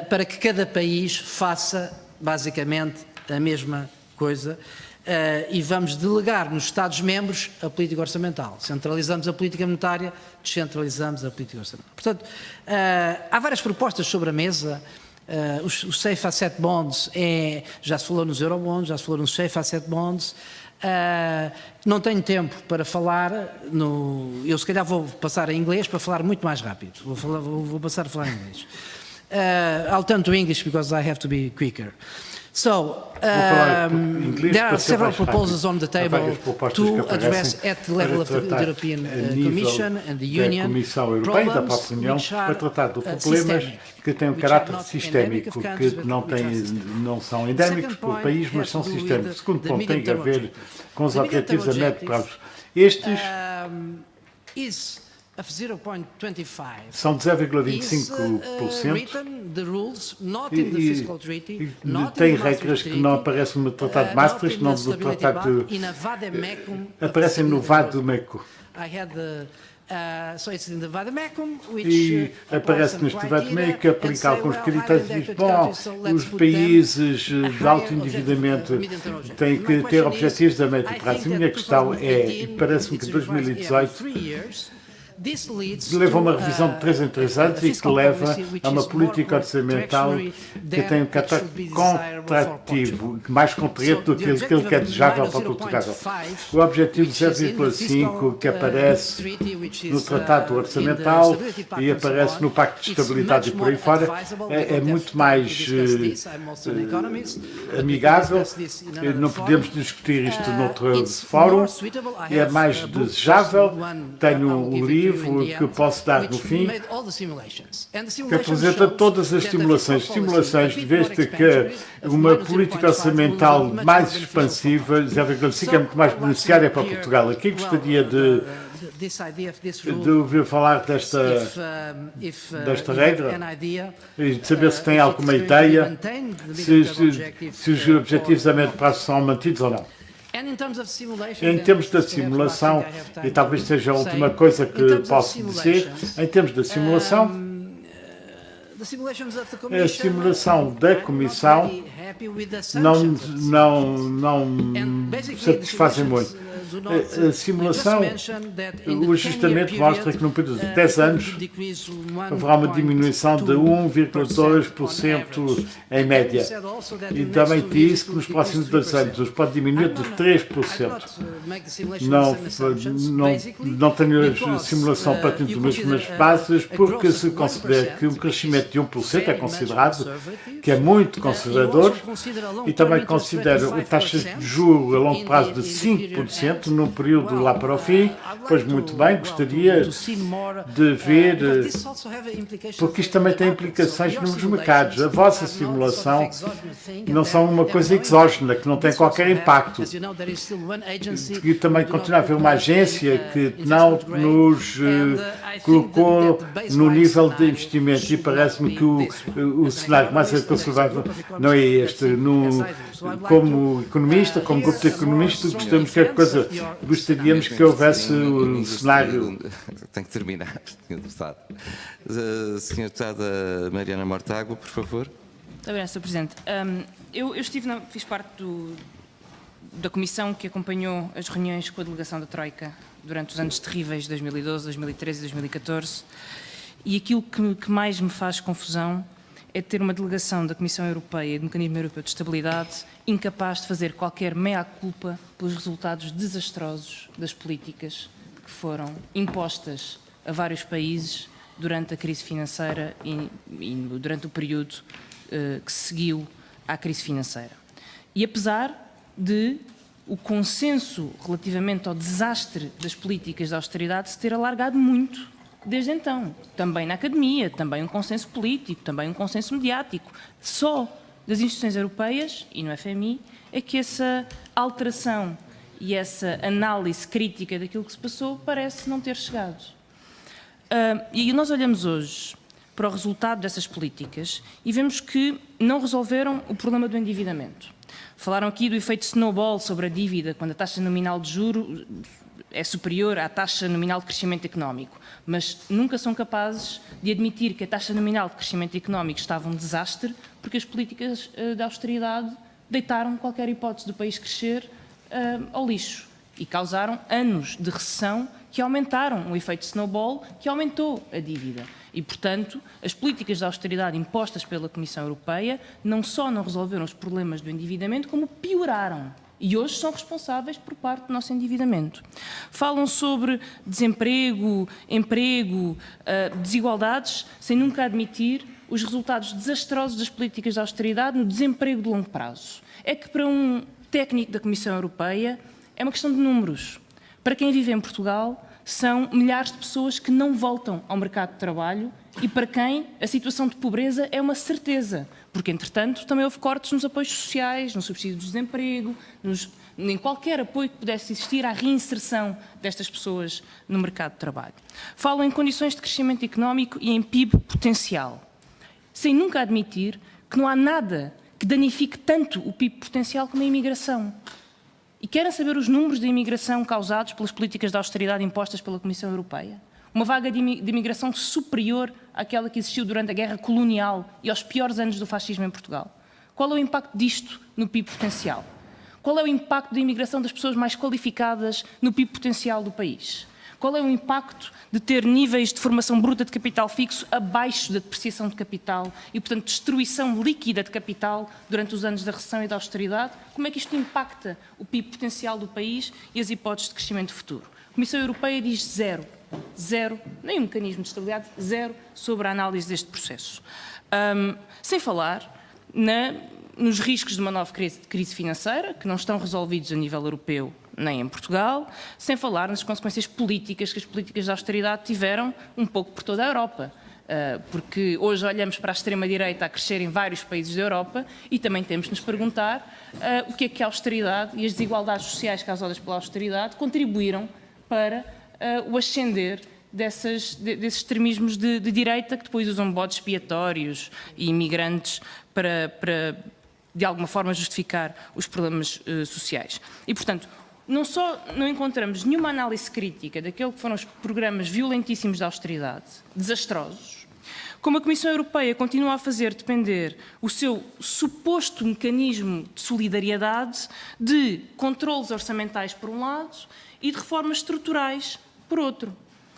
para que cada país faça basicamente a mesma coisa e vamos delegar nos Estados-membros a política orçamental. Centralizamos a política monetária, descentralizamos a política orçamental. Portanto, há várias propostas sobre a mesa. Os Safe Asset Bonds, já se falou nos Eurobonds, já se falou nos Safe Asset Bonds. Não tenho tempo para falar, eu se calhar vou passar em inglês para falar muito mais rápido. Vou passar a falar em inglês. I'll turn to English because I have to be quicker. So, there are several proposals on the table to address at the level of the European Commission and the Union problems which are problemas que têm um caráter sistémico, que não são endémicos por país, mas são sistémicos. Segundo ponto, tem a ver com os objetivos a médio prazo. Estes são de 0,25% e tem regras que não aparecem no Tratado de Maastricht, não no Tratado aparecem no Vademécum. E aparece neste Vademécum que aplica alguns critérios e diz, bom, os países de alto endividamento têm que ter objetivos a médio prazo. A minha questão e parece-me que 2018 leva a uma revisão de 3 em 3 anos e que leva a uma política orçamental que tem um caráter contrativo, mais contrativo do que aquilo que é desejável para Portugal. O objetivo 0,5 que aparece no Tratado Orçamental e aparece no Pacto de Estabilidade e por aí fora é muito mais amigável. Não podemos discutir isto noutro fórum. É mais desejável. Tenho um livro que posso dar no fim, que apresenta todas as simulações, de vez de que uma política orçamental mais expansiva, 0,5 é muito mais beneficiária para Portugal. Aqui gostaria de ouvir falar desta regra e de saber se tem alguma ideia, se os objetivos a médio prazo são mantidos ou não. Em termos da simulação, e talvez seja a última coisa que posso dizer, em termos da simulação, a simulação da Comissão não satisfazem muito. A simulação, o ajustamento mostra que no período de 10 anos haverá uma diminuição de 1,2% em média. E também disse que nos próximos 2 anos pode diminuir de 3%. Não tenho a simulação partindo das mesmas bases, porque se considera que um crescimento de 1% é considerado, que é muito conservador, e também considera a taxa de juros a longo prazo de 5%, num período lá para o fim. Pois muito bem, gostaria de ver, porque isto também tem implicações nos mercados. A vossa simulação não são uma coisa exógena, que não tem qualquer impacto. E também continua a haver uma agência que não nos colocou no nível de investimento, e parece-me que o cenário mais aconselhável não é este. Como economista, como grupo de economistas, gostaríamos que houvesse um cenário. Tenho que terminar, Sr. Deputado. Sra. Deputada Mariana Mortágua, por favor. Muito obrigada, Sr. Presidente. Eu fiz parte da comissão que acompanhou as reuniões com a delegação da Troika durante os anos terríveis de 2012, 2013 e 2014, e aquilo que mais me faz confusão é ter uma delegação da Comissão Europeia e do Mecanismo Europeu de Estabilidade incapaz de fazer qualquer meia-culpa pelos resultados desastrosos das políticas que foram impostas a vários países durante a crise financeira e durante o período que seguiu à crise financeira. E apesar de o consenso relativamente ao desastre das políticas de austeridade se ter alargado muito desde então, também na academia, também um consenso político, também um consenso mediático. Só das instituições europeias e no FMI é que essa alteração e essa análise crítica daquilo que se passou parece não ter chegado. E nós olhamos hoje para o resultado dessas políticas e vemos que não resolveram o problema do endividamento. Falaram aqui do efeito snowball sobre a dívida, quando a taxa nominal de juro é superior à taxa nominal de crescimento económico, mas nunca são capazes de admitir que a taxa nominal de crescimento económico estava um desastre, porque as políticas de austeridade deitaram qualquer hipótese do país crescer ao lixo e causaram anos de recessão que aumentaram o efeito snowball, que aumentou a dívida. E, portanto, as políticas de austeridade impostas pela Comissão Europeia não só não resolveram os problemas do endividamento, como pioraram. E hoje são responsáveis por parte do nosso endividamento. Falam sobre desemprego, emprego, desigualdades, sem nunca admitir os resultados desastrosos das políticas de austeridade no desemprego de longo prazo. É que para um técnico da Comissão Europeia é uma questão de números. Para quem vive em Portugal, são milhares de pessoas que não voltam ao mercado de trabalho e para quem a situação de pobreza é uma certeza, porque, entretanto, também houve cortes nos apoios sociais, no subsídio de desemprego, em qualquer apoio que pudesse existir à reinserção destas pessoas no mercado de trabalho. Falam em condições de crescimento económico e em PIB potencial, sem nunca admitir que não há nada que danifique tanto o PIB potencial como a imigração. E querem saber os números de imigração causados pelas políticas de austeridade impostas pela Comissão Europeia? Uma vaga de imigração superior àquela que existiu durante a guerra colonial e aos piores anos do fascismo em Portugal. Qual é o impacto disto no PIB potencial? Qual é o impacto da imigração das pessoas mais qualificadas no PIB potencial do país? Qual é o impacto de ter níveis de formação bruta de capital fixo abaixo da depreciação de capital e, portanto, destruição líquida de capital durante os anos da recessão e da austeridade? Como é que isto impacta o PIB potencial do país e as hipóteses de crescimento futuro? A Comissão Europeia diz zero. Zero, nem um mecanismo de estabilidade, zero sobre a análise deste processo. Sem falar nos riscos de uma nova crise financeira, que não estão resolvidos a nível europeu nem em Portugal, sem falar nas consequências políticas que as políticas de austeridade tiveram um pouco por toda a Europa. Porque hoje olhamos para a extrema-direita a crescer em vários países da Europa e também temos de nos perguntar o que é que a austeridade e as desigualdades sociais causadas pela austeridade contribuíram para o ascender desses extremismos de direita que depois usam bodes expiatórios e imigrantes para de alguma forma justificar os problemas sociais. E, portanto, não só não encontramos nenhuma análise crítica daquele que foram os programas violentíssimos de austeridade, desastrosos, como a Comissão Europeia continua a fazer depender o seu suposto mecanismo de solidariedade de controles orçamentais por um lado e de reformas estruturais por outro.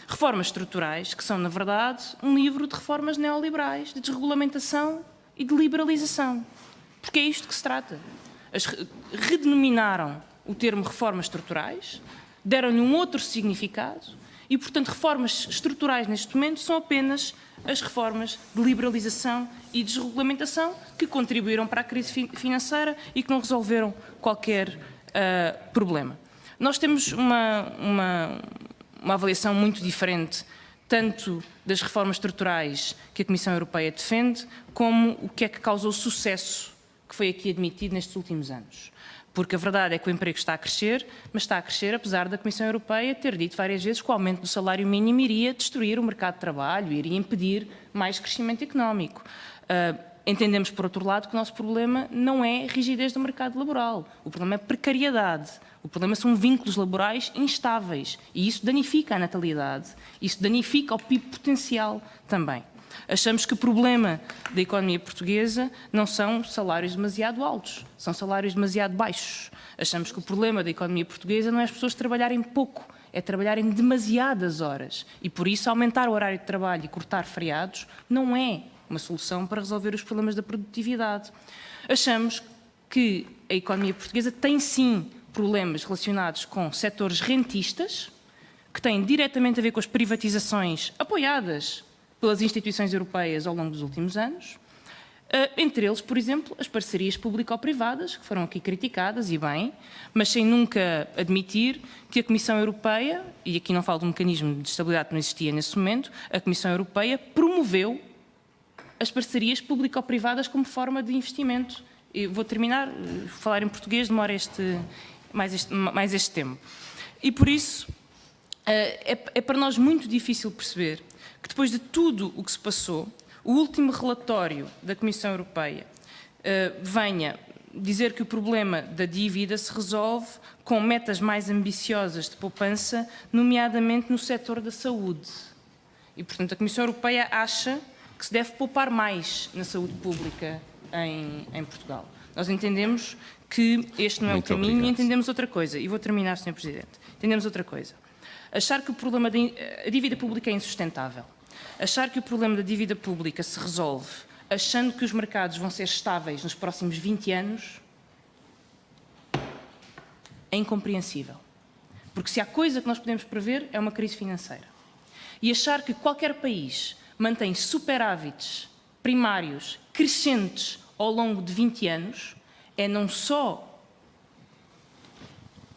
Reformas estruturais que são, na verdade, um livro de reformas neoliberais, de desregulamentação e de liberalização. Porque é isto que se trata. Redenominaram o termo reformas estruturais, deram-lhe um outro significado e, portanto, reformas estruturais neste momento são apenas as reformas de liberalização e desregulamentação que contribuíram para a crise financeira e que não resolveram qualquer problema. Nós temos uma avaliação muito diferente tanto das reformas estruturais que a Comissão Europeia defende, como o que é que causou sucesso que foi aqui admitido nestes últimos anos. Porque a verdade é que o emprego está a crescer, mas está a crescer apesar da Comissão Europeia ter dito várias vezes que o aumento do salário mínimo iria destruir o mercado de trabalho, iria impedir mais crescimento económico. Entendemos, por outro lado, que o nosso problema não é rigidez do mercado laboral, o problema é precariedade. O problema são vínculos laborais instáveis e isso danifica a natalidade, isso danifica o PIB potencial também. Achamos que o problema da economia portuguesa não são salários demasiado altos, são salários demasiado baixos. Achamos que o problema da economia portuguesa não é as pessoas trabalharem pouco, é trabalharem demasiadas horas e por isso aumentar o horário de trabalho e cortar feriados não é uma solução para resolver os problemas da produtividade. Achamos que a economia portuguesa tem sim problemas relacionados com setores rentistas, que têm diretamente a ver com as privatizações apoiadas pelas instituições europeias ao longo dos últimos anos, entre eles, por exemplo, as parcerias público-privadas, que foram aqui criticadas, e bem, mas sem nunca admitir que a Comissão Europeia, e aqui não falo de um mecanismo de estabilidade que não existia nesse momento, a Comissão Europeia promoveu as parcerias público-privadas como forma de investimento. Eu vou terminar, falar em português demora mais este tempo. E por isso é para nós muito difícil perceber que depois de tudo o que se passou, o último relatório da Comissão Europeia venha dizer que o problema da dívida se resolve com metas mais ambiciosas de poupança, nomeadamente no setor da saúde. E, portanto, a Comissão Europeia acha que se deve poupar mais na saúde pública em Portugal. Nós entendemos que este não é o caminho e entendemos outra coisa. E vou terminar, Sr. Presidente. Entendemos outra coisa. Achar que o problema da dívida pública é insustentável. Achar que o problema da dívida pública se resolve achando que os mercados vão ser estáveis nos próximos 20 anos é incompreensível. Porque se há coisa que nós podemos prever é uma crise financeira. E achar que qualquer país mantém superávites primários crescentes ao longo de 20 anos é não só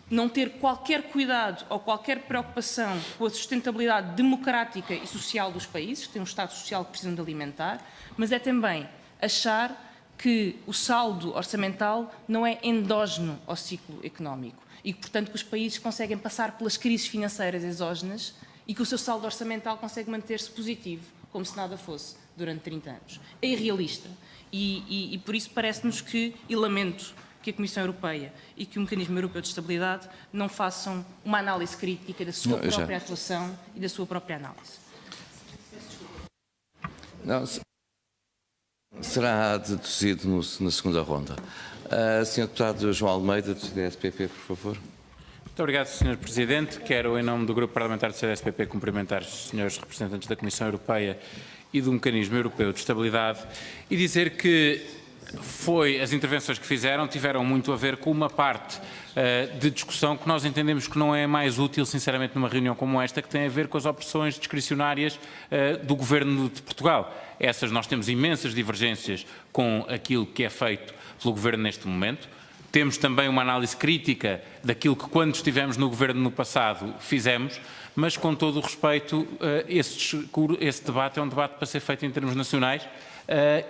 não ter qualquer cuidado ou qualquer preocupação com a sustentabilidade democrática e social dos países, que têm um Estado social que precisam de alimentar, mas é também achar que o saldo orçamental não é endógeno ao ciclo económico e que, portanto, que os países conseguem passar pelas crises financeiras exógenas e que o seu saldo orçamental consegue manter-se positivo, como se nada fosse, durante 30 anos. É irrealista e por isso parece-nos que, e lamento que a Comissão Europeia e que o Mecanismo Europeu de Estabilidade não façam uma análise crítica da sua própria atuação e da sua própria análise. Não, será deduzido na segunda ronda. Sr. Deputado João Almeida, do CDS-PP, por favor. Muito obrigado, Sr. Presidente. Quero, em nome do Grupo Parlamentar do CDS-PP, cumprimentar os senhores representantes da Comissão Europeia e do Mecanismo Europeu de Estabilidade e dizer que as intervenções que fizeram tiveram muito a ver com uma parte de discussão que nós entendemos que não é mais útil, sinceramente, numa reunião como esta, que tem a ver com as opções discricionárias do Governo de Portugal. Essas nós temos imensas divergências com aquilo que é feito pelo Governo neste momento. Temos também uma análise crítica daquilo que, quando estivemos no Governo no passado, fizemos, mas, com todo o respeito, esse debate é um debate para ser feito em termos nacionais.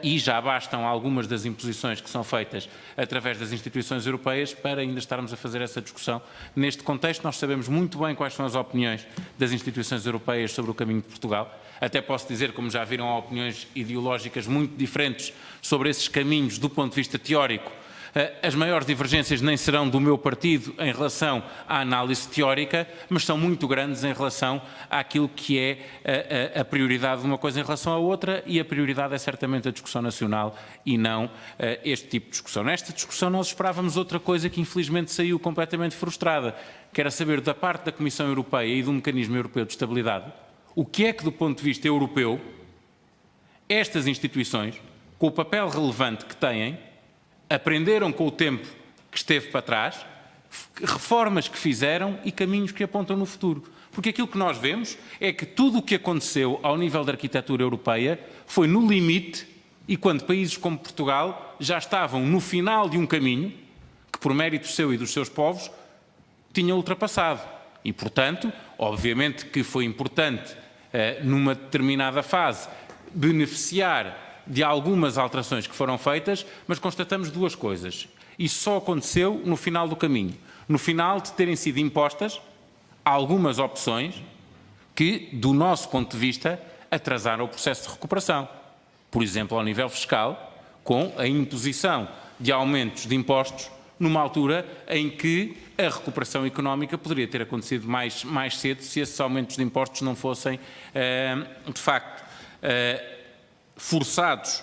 E já bastam algumas das imposições que são feitas através das instituições europeias para ainda estarmos a fazer essa discussão. Neste contexto, nós sabemos muito bem quais são as opiniões das instituições europeias sobre o caminho de Portugal. Até posso dizer, como já viram, há opiniões ideológicas muito diferentes sobre esses caminhos do ponto de vista teórico. As maiores divergências nem serão do meu partido em relação à análise teórica, mas são muito grandes em relação àquilo que é a prioridade de uma coisa em relação à outra, e a prioridade é certamente a discussão nacional e não este tipo de discussão. Nesta discussão nós esperávamos outra coisa que infelizmente saiu completamente frustrada, que era saber da parte da Comissão Europeia e do Mecanismo Europeu de Estabilidade o que é que, do ponto de vista europeu, estas instituições, com o papel relevante que têm, aprenderam com o tempo que esteve para trás, reformas que fizeram e caminhos que apontam no futuro. Porque aquilo que nós vemos é que tudo o que aconteceu ao nível da arquitetura europeia foi no limite, e quando países como Portugal já estavam no final de um caminho que, por mérito seu e dos seus povos, tinham ultrapassado. E, portanto, obviamente que foi importante, numa determinada fase, beneficiar de algumas alterações que foram feitas, mas constatamos duas coisas. Isso só aconteceu no final do caminho. No final de terem sido impostas algumas opções que, do nosso ponto de vista, atrasaram o processo de recuperação. Por exemplo, ao nível fiscal, com a imposição de aumentos de impostos numa altura em que a recuperação económica poderia ter acontecido mais cedo se esses aumentos de impostos não fossem, de facto, forçados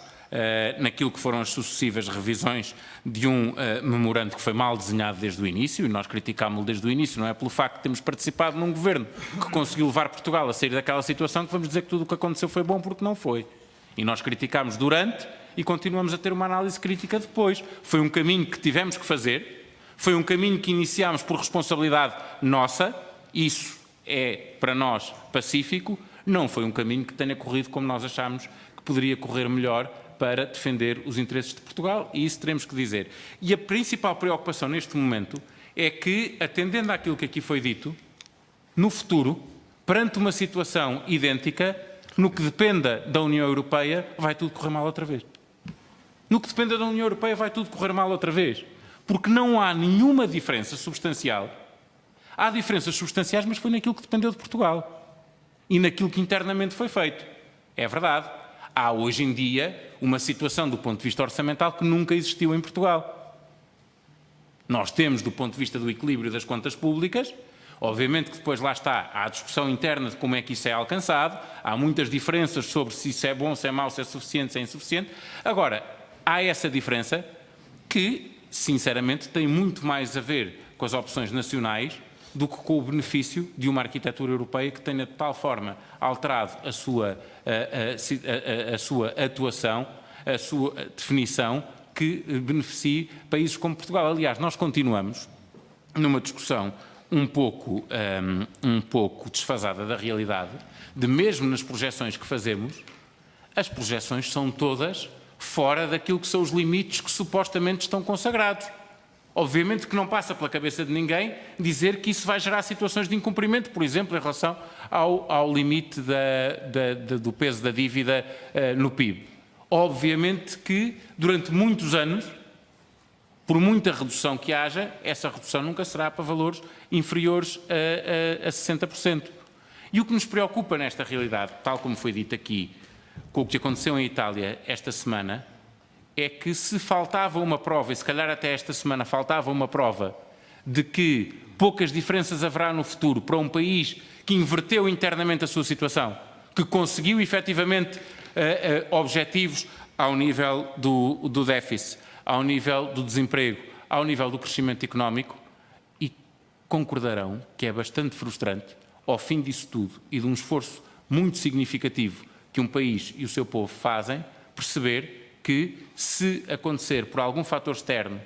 naquilo que foram as sucessivas revisões de um memorando que foi mal desenhado desde o início, e nós criticámos-lo desde o início, não é pelo facto de termos participado num governo que conseguiu levar Portugal a sair daquela situação que vamos dizer que tudo o que aconteceu foi bom, porque não foi. E nós criticámos durante e continuamos a ter uma análise crítica depois. Foi um caminho que tivemos que fazer, foi um caminho que iniciámos por responsabilidade nossa, isso é para nós pacífico, não foi um caminho que tenha corrido como nós achámos que poderia correr melhor para defender os interesses de Portugal, e isso teremos que dizer. E a principal preocupação neste momento é que, atendendo àquilo que aqui foi dito, no futuro, perante uma situação idêntica, no que dependa da União Europeia, vai tudo correr mal outra vez. No que dependa da União Europeia, vai tudo correr mal outra vez. Porque não há nenhuma diferença substancial. Há diferenças substanciais, mas foi naquilo que dependeu de Portugal. E naquilo que internamente foi feito. É verdade. Há hoje em dia uma situação do ponto de vista orçamental que nunca existiu em Portugal. nós temos do ponto de vista do equilíbrio das contas públicas. Obviamente que depois lá está, há a discussão interna de como é que isso é alcançado, há muitas diferenças sobre se isso é bom, se é mau, se é suficiente, se é insuficiente. Agora, há essa diferença que, sinceramente, tem muito mais a ver com as opções nacionais do que com o benefício de uma arquitetura europeia que tenha de tal forma alterado a sua atuação, a sua definição, que beneficie países como Portugal. Aliás, nós continuamos numa discussão um pouco desfasada da realidade, de mesmo nas projeções que fazemos, as projeções são todas fora daquilo que são os limites que supostamente estão consagrados. Obviamente que não passa pela cabeça de ninguém dizer que isso vai gerar situações de incumprimento, por exemplo, em relação ao limite do peso da dívida no PIB. Obviamente que durante muitos anos, por muita redução que haja, essa redução nunca será para valores inferiores a 60%. E o que nos preocupa nesta realidade, tal como foi dito aqui, com o que aconteceu em Itália esta semana, é que se faltava uma prova, e se calhar até esta semana faltava uma prova, de que poucas diferenças haverá no futuro para um país que inverteu internamente a sua situação, que conseguiu efetivamente objetivos ao nível do déficit, ao nível do desemprego, ao nível do crescimento económico, e concordarão que é bastante frustrante, ao fim disso tudo e de um esforço muito significativo que um país e o seu povo fazem, perceber que, se acontecer por algum fator externo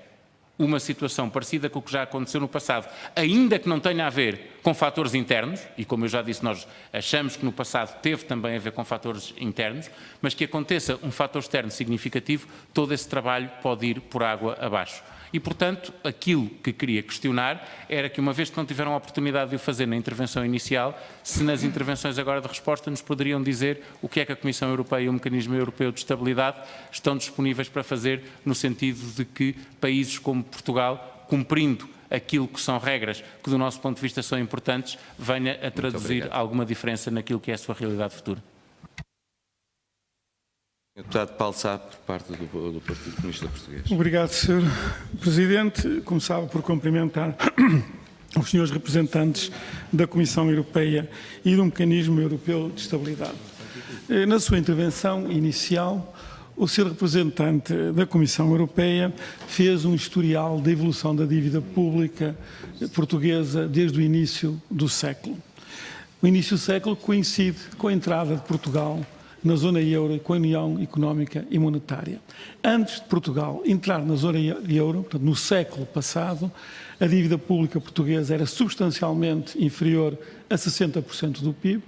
uma situação parecida com o que já aconteceu no passado, ainda que não tenha a ver com fatores internos, e como eu já disse, nós achamos que no passado teve também a ver com fatores internos, mas que aconteça um fator externo significativo, todo esse trabalho pode ir por água abaixo. E, portanto, aquilo que queria questionar era que, uma vez que não tiveram a oportunidade de o fazer na intervenção inicial, se nas intervenções agora de resposta nos poderiam dizer o que é que a Comissão Europeia e o Mecanismo Europeu de Estabilidade estão disponíveis para fazer, no sentido de que países como Portugal, cumprindo aquilo que são regras que, do nosso ponto de vista, são importantes, venha a traduzir alguma diferença naquilo que é a sua realidade futura. Deputado Paulo Sá, por parte do Partido Comunista Português. Obrigado, Sr. Presidente. Começava por cumprimentar os senhores representantes da Comissão Europeia e do Mecanismo Europeu de Estabilidade. Na sua intervenção inicial, o Sr. representante da Comissão Europeia fez um historial da evolução da dívida pública portuguesa desde o início do século. O início do século coincide com a entrada de Portugal na zona euro e com a União Económica e Monetária. Antes de Portugal entrar na zona euro, portanto, no século passado, a dívida pública portuguesa era substancialmente inferior a 60% do PIB.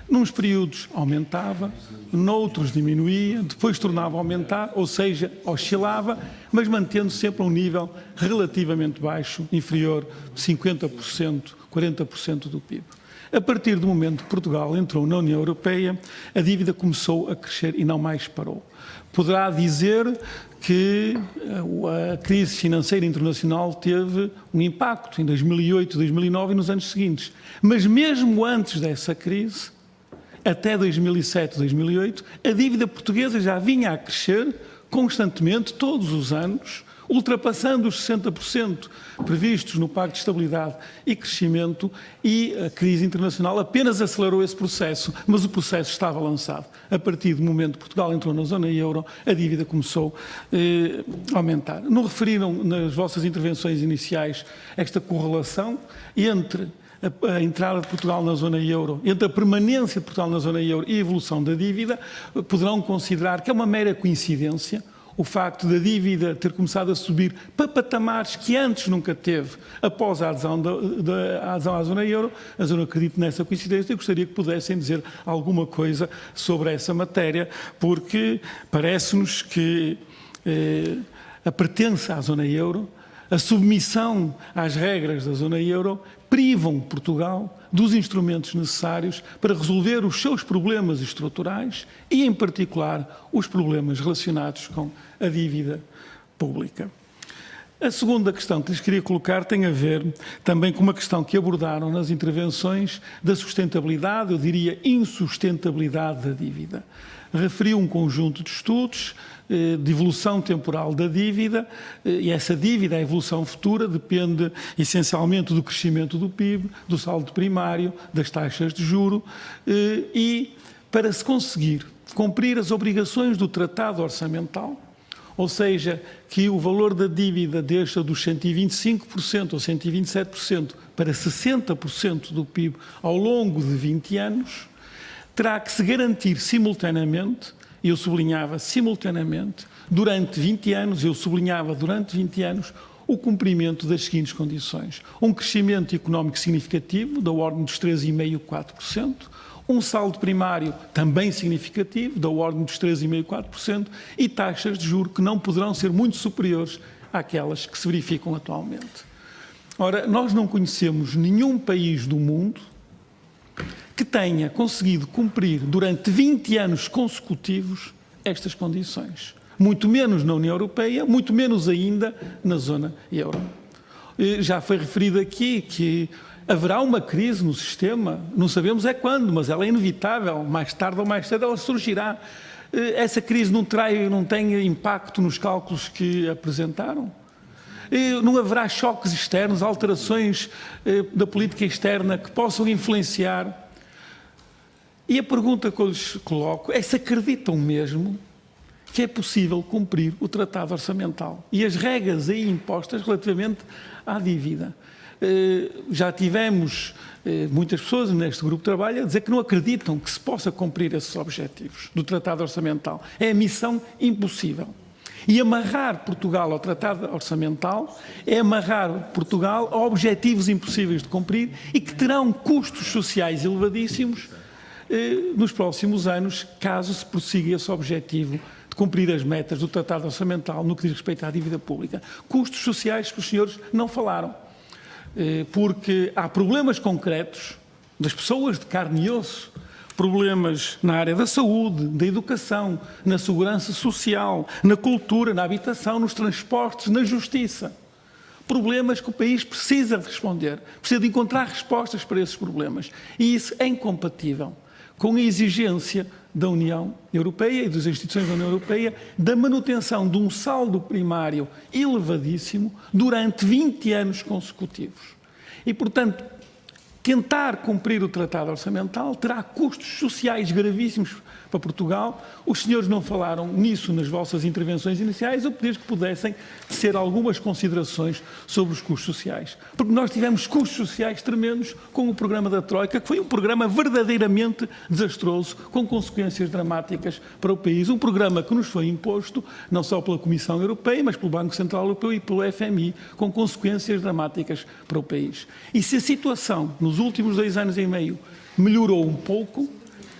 Nos períodos aumentava, noutros diminuía, depois tornava a aumentar, ou seja, oscilava, mas mantendo sempre a um nível relativamente baixo, inferior de 50%, 40% do PIB. A partir do momento que Portugal entrou na União Europeia, a dívida começou a crescer e não mais parou. Poderá dizer que a crise financeira internacional teve um impacto em 2008, 2009 e nos anos seguintes. Mas mesmo antes dessa crise, até 2007, 2008, a dívida portuguesa já vinha a crescer constantemente, todos os anos, ultrapassando os 60% previstos no Pacto de Estabilidade e Crescimento, e a crise internacional apenas acelerou esse processo, mas o processo estava lançado. A partir do momento que Portugal entrou na zona euro, a dívida começou a aumentar. Não referiram nas vossas intervenções iniciais esta correlação entre a entrada de Portugal na zona euro, entre a permanência de Portugal na zona euro e a evolução da dívida? Poderão considerar que é uma mera coincidência o facto da dívida ter começado a subir para patamares que antes nunca teve após a adesão à zona euro. Mas eu não acredito nessa coincidência e gostaria que pudessem dizer alguma coisa sobre essa matéria, porque parece-nos que a pertença à zona euro, a submissão às regras da zona euro, privam Portugal dos instrumentos necessários para resolver os seus problemas estruturais e, em particular, os problemas relacionados com a dívida pública. A segunda questão que lhes queria colocar tem a ver também com uma questão que abordaram nas intervenções da sustentabilidade, eu diria insustentabilidade da dívida. Referiu um conjunto de estudos de evolução temporal da dívida e essa dívida, a evolução futura, depende essencialmente do crescimento do PIB, do saldo primário, das taxas de juro e para se conseguir cumprir as obrigações do Tratado Orçamental, ou seja, que o valor da dívida deixa dos 125% ou 127% para 60% do PIB ao longo de 20 anos, terá que se garantir simultaneamente, eu sublinhava simultaneamente, durante 20 anos, eu sublinhava durante 20 anos, o cumprimento das seguintes condições. Um crescimento económico significativo, da ordem dos 3,5%, 4%, um saldo primário também significativo, da ordem dos 3,5%, 4%, e taxas de juros que não poderão ser muito superiores àquelas que se verificam atualmente. Ora, nós não conhecemos nenhum país do mundo que tenha conseguido cumprir durante 20 anos consecutivos estas condições. Muito menos na União Europeia, muito menos ainda na zona euro. Já foi referido aqui que haverá uma crise no sistema, não sabemos é quando, mas ela é inevitável, mais tarde ou mais cedo ela surgirá. Essa crise não tem impacto nos cálculos que apresentaram? Não haverá choques externos, alterações da política externa que possam influenciar? E a pergunta que eu lhes coloco é se acreditam mesmo que é possível cumprir o Tratado Orçamental e as regras aí impostas relativamente à dívida. Já tivemos muitas pessoas neste grupo de trabalho a dizer que não acreditam que se possa cumprir esses objetivos do Tratado Orçamental. É a missão impossível. E amarrar Portugal ao Tratado Orçamental é amarrar Portugal a objetivos impossíveis de cumprir e que terão custos sociais elevadíssimos nos próximos anos, caso se prossiga esse objetivo de cumprir as metas do Tratado Orçamental no que diz respeito à dívida pública. Custos sociais que os senhores não falaram, porque há problemas concretos das pessoas de carne e osso, problemas na área da saúde, da educação, na segurança social, na cultura, na habitação, nos transportes, na justiça. Problemas que o país precisa de responder, precisa de encontrar respostas para esses problemas. E isso é incompatível com a exigência da União Europeia e das instituições da União Europeia da manutenção de um saldo primário elevadíssimo durante 20 anos consecutivos. E, portanto, tentar cumprir o Tratado Orçamental terá custos sociais gravíssimos para Portugal. Os senhores não falaram nisso nas vossas intervenções iniciais, eu pedi que pudessem tecer algumas considerações sobre os custos sociais. Porque nós tivemos custos sociais tremendos com o programa da Troika, que foi um programa verdadeiramente desastroso, com consequências dramáticas para o país. Um programa que nos foi imposto, não só pela Comissão Europeia, mas pelo Banco Central Europeu e pelo FMI, com consequências dramáticas para o país. E se a situação nos últimos 2 anos e meio melhorou um pouco,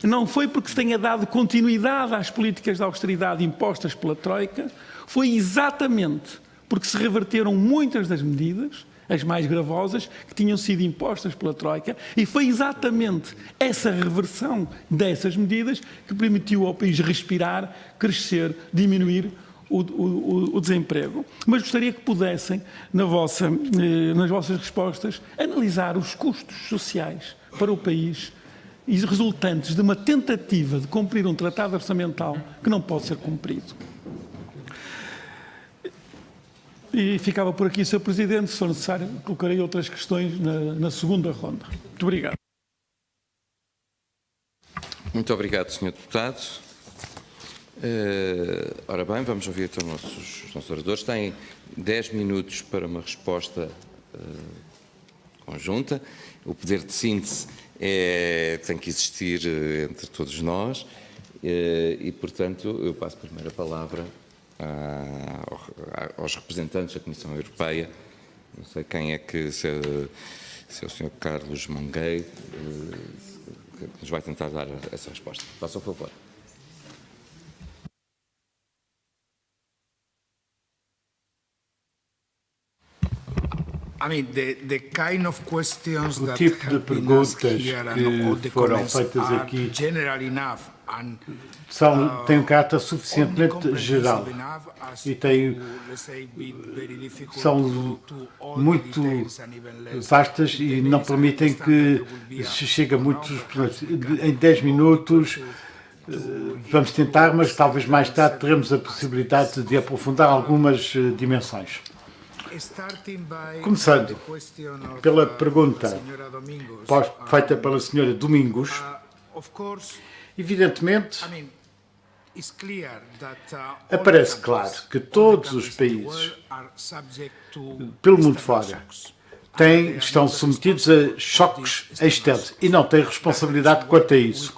não foi porque se tenha dado continuidade às políticas de austeridade impostas pela Troika, foi exatamente porque se reverteram muitas das medidas, as mais gravosas, que tinham sido impostas pela Troika, e foi exatamente essa reversão dessas medidas que permitiu ao país respirar, crescer, diminuir o desemprego. Mas gostaria que pudessem, nas vossas respostas, analisar os custos sociais para o país e resultantes de uma tentativa de cumprir um tratado orçamental que não pode ser cumprido. E ficava por aqui, Sr. Presidente. Se for necessário, colocarei outras questões na segunda ronda. Muito obrigado. Muito obrigado, Sr. Deputado. Ora bem, vamos ouvir então os nossos oradores. Têm 10 minutos para uma resposta conjunta. O poder de síntese tem que existir entre todos nós e, portanto, eu passo a primeira palavra aos representantes da Comissão Europeia. Não sei quem é que, se é o Sr. Carlos Mangueiro, que nos vai tentar dar essa resposta. Faça o favor. I mean, the kind of questions o that tipo de have been asked perguntas here and all the que foram comments feitas are aqui general enough. tem um caráter suficientemente geral e são muito vastas e não permitem que se chegue a muitos. Em 10 minutos vamos tentar, mas talvez mais tarde teremos a possibilidade de aprofundar algumas dimensões. Começando pela pergunta feita pela senhora Domingos, evidentemente, aparece claro que todos os países pelo mundo fora estão submetidos a choques externos e não têm responsabilidade quanto a isso.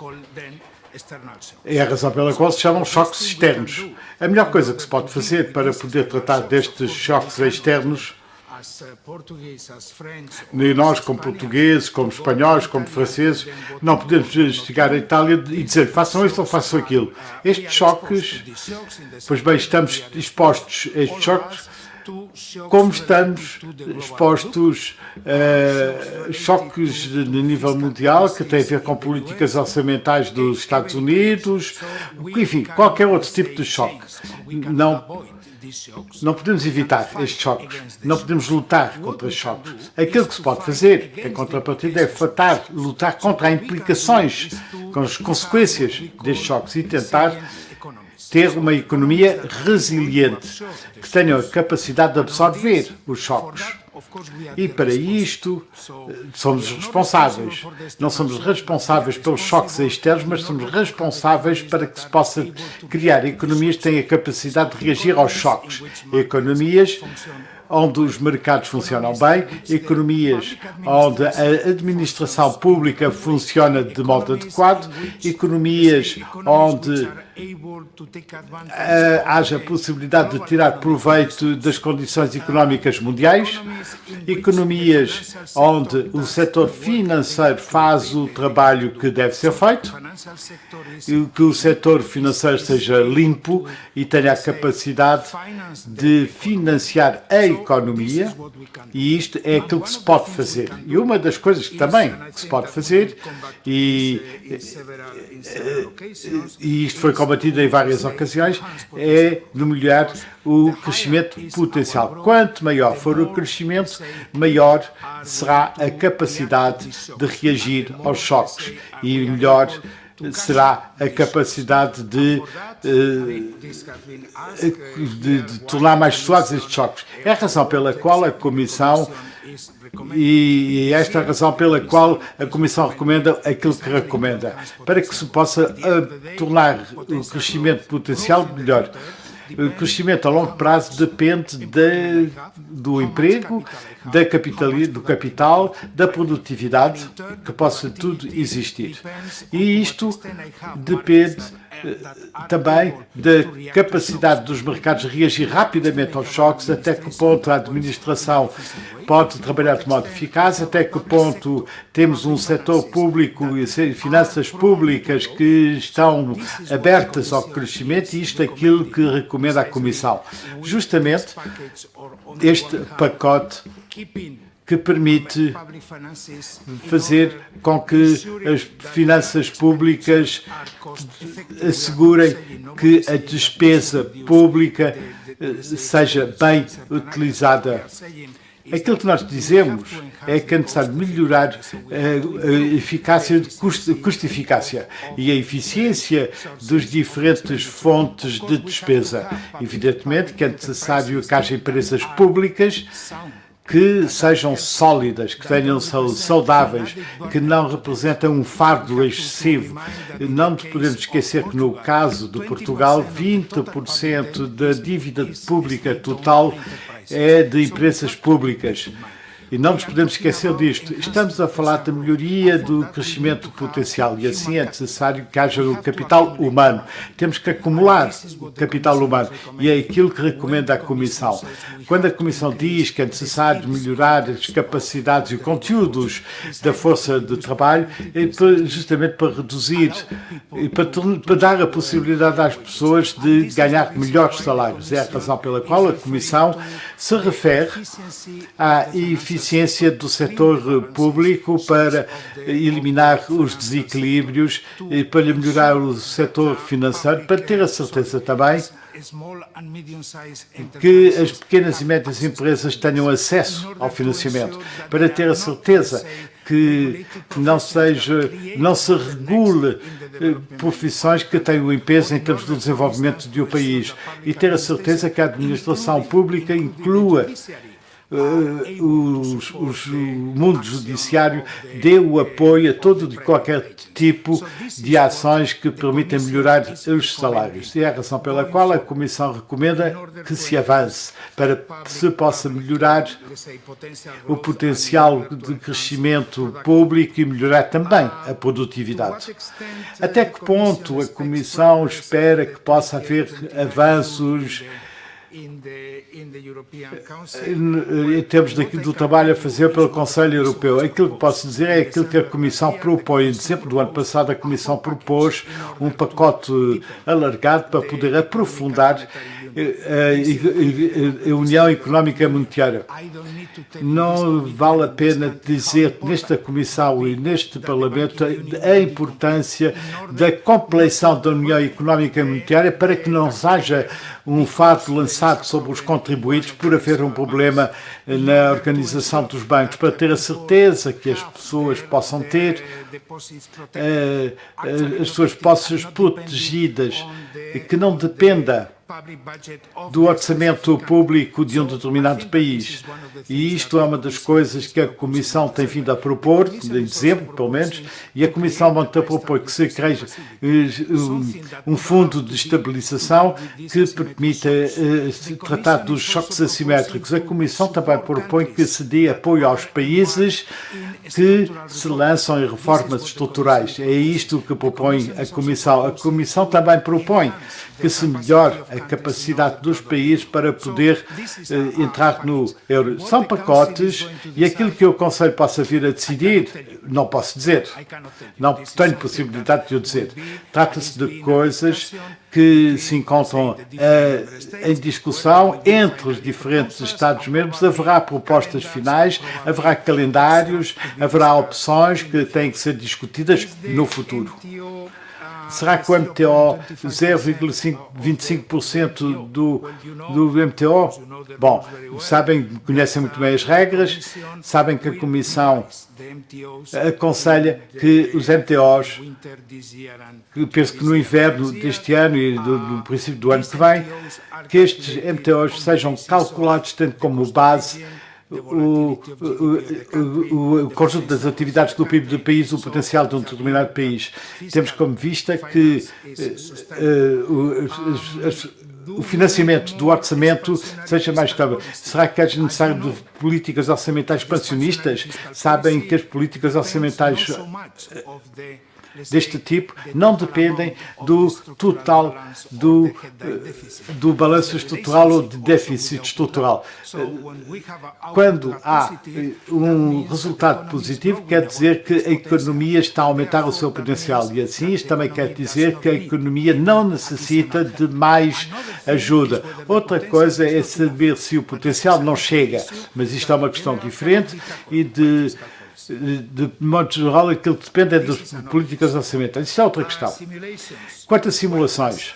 É a razão pela qual se chamam choques externos. A melhor coisa que se pode fazer para poder tratar destes choques externos, e nós, como portugueses, como espanhóis, como franceses, não podemos chegar à Itália e dizer façam isto ou façam aquilo. Estes choques, pois bem, estamos expostos a estes choques como estamos expostos a choques de nível mundial que têm a ver com políticas orçamentais dos Estados Unidos, enfim, qualquer outro tipo de choque. Não podemos evitar estes choques, não podemos lutar contra os choques. Aquilo que se pode fazer, em contrapartida, é lutar contra as implicações, com as consequências destes choques e tentar ter uma economia resiliente, que tenha a capacidade de absorver os choques. E para isto somos responsáveis. Não somos responsáveis pelos choques externos, mas somos responsáveis para que se possa criar economias que tenham a capacidade de reagir aos choques. Economias onde os mercados funcionam bem, economias onde a administração pública funciona de modo adequado, economias onde haja possibilidade de tirar proveito das condições económicas mundiais, economias onde o setor financeiro faz o trabalho que deve ser feito, e que o setor financeiro seja limpo e tenha a capacidade de financiar a economia, e isto é aquilo que se pode fazer. E uma das coisas que também se pode fazer, e isto foi combatido em várias ocasiões, é de melhorar o crescimento potencial. Quanto maior for o crescimento, maior será a capacidade de reagir aos choques e melhor será a capacidade de tornar mais suaves estes choques. É a razão pela qual a Comissão, e esta é a razão pela qual a Comissão recomenda aquilo que recomenda, para que se possa tornar o crescimento potencial melhor. O crescimento a longo prazo depende do emprego, do capital, da produtividade, que possa tudo existir. E isto depende também da capacidade dos mercados reagir rapidamente aos choques, até que ponto a administração pode trabalhar de modo eficaz, até que ponto temos um setor público e finanças públicas que estão abertas ao crescimento, e isto é aquilo que recomenda a Comissão. Justamente este pacote que permite fazer com que as finanças públicas assegurem que a despesa pública seja bem utilizada. Aquilo que nós dizemos é que é necessário melhorar a eficácia, custo-eficácia e a eficiência dos diferentes fontes de despesa. Evidentemente que é necessário que haja empresas públicas que sejam sólidas, que tenham saúde, saudáveis, que não representem um fardo excessivo. Não podemos esquecer que no caso de Portugal, 20% da dívida pública total é de empresas públicas. E não nos podemos esquecer disto. Estamos a falar da melhoria do crescimento potencial e assim é necessário que haja o capital humano. Temos que acumular capital humano e é aquilo que recomenda a Comissão. Quando a Comissão diz que é necessário melhorar as capacidades e conteúdos da força de trabalho, é justamente para reduzir e para dar a possibilidade às pessoas de ganhar melhores salários. É a razão pela qual a Comissão se refere à eficiência do setor público para eliminar os desequilíbrios e para melhorar o setor financeiro, para ter a certeza também que as pequenas e médias empresas tenham acesso ao financiamento, para ter a certeza que não se regule profissões que tenham um peso em termos do desenvolvimento de um país, e ter a certeza que a administração pública inclua o mundo judiciário, dê o apoio a todo e qualquer tipo de ações que permitem melhorar os salários. E é a razão pela qual a Comissão recomenda que se avance para que se possa melhorar o potencial de crescimento público e melhorar também a produtividade. Até que ponto a Comissão espera que possa haver avanços em termos do trabalho a fazer pelo Conselho Europeu? Aquilo que posso dizer é aquilo que a Comissão propõe. Em dezembro do ano passado, a Comissão propôs um pacote alargado para poder aprofundar a União Económica e Monetária. Não vale a pena dizer nesta Comissão e neste Parlamento a importância da compleição da União Económica e Monetária para que não haja um fato lançado sobre os contribuintes por haver um problema na organização dos bancos, para ter a certeza que as pessoas possam ter as suas posses protegidas e que não dependa do orçamento público de um determinado país. E isto é uma das coisas que a Comissão tem vindo a propor, em dezembro, pelo menos, e a Comissão manda propor que se crie um fundo de estabilização que permita tratar dos choques assimétricos. A Comissão também propõe que se dê apoio aos países que se lançam em reformas estruturais. É isto que propõe a Comissão. A Comissão também propõe que se melhore a capacidade dos países para poder entrar no euro. São pacotes e aquilo que o Conselho possa vir a decidir, não posso dizer. Não tenho possibilidade de o dizer. Trata-se de coisas que se encontram em discussão entre os diferentes Estados-membros. Haverá propostas finais, haverá calendários, haverá opções que têm que ser discutidas no futuro. Será que o MTO 0,25% do MTO? Bom, conhecem muito bem as regras, sabem que a Comissão aconselha que os MTOs, que penso que no inverno deste ano e no princípio do ano que vem, que estes MTOs sejam calculados tendo como base o conjunto das atividades do PIB do país, o potencial de um determinado país. Temos como vista que o financiamento do orçamento seja mais estável. Será que é necessário de políticas orçamentais expansionistas? Sabem que as políticas orçamentais deste tipo não dependem do total do balanço estrutural ou de déficit estrutural. Quando há um resultado positivo, quer dizer que a economia está a aumentar o seu potencial, e assim isto também quer dizer que a economia não necessita de mais ajuda. Outra coisa é saber se o potencial não chega, mas isto é uma questão diferente e de modo geral, aquilo que depende é das políticas orçamentais. Isso é outra questão. Quanto às simulações,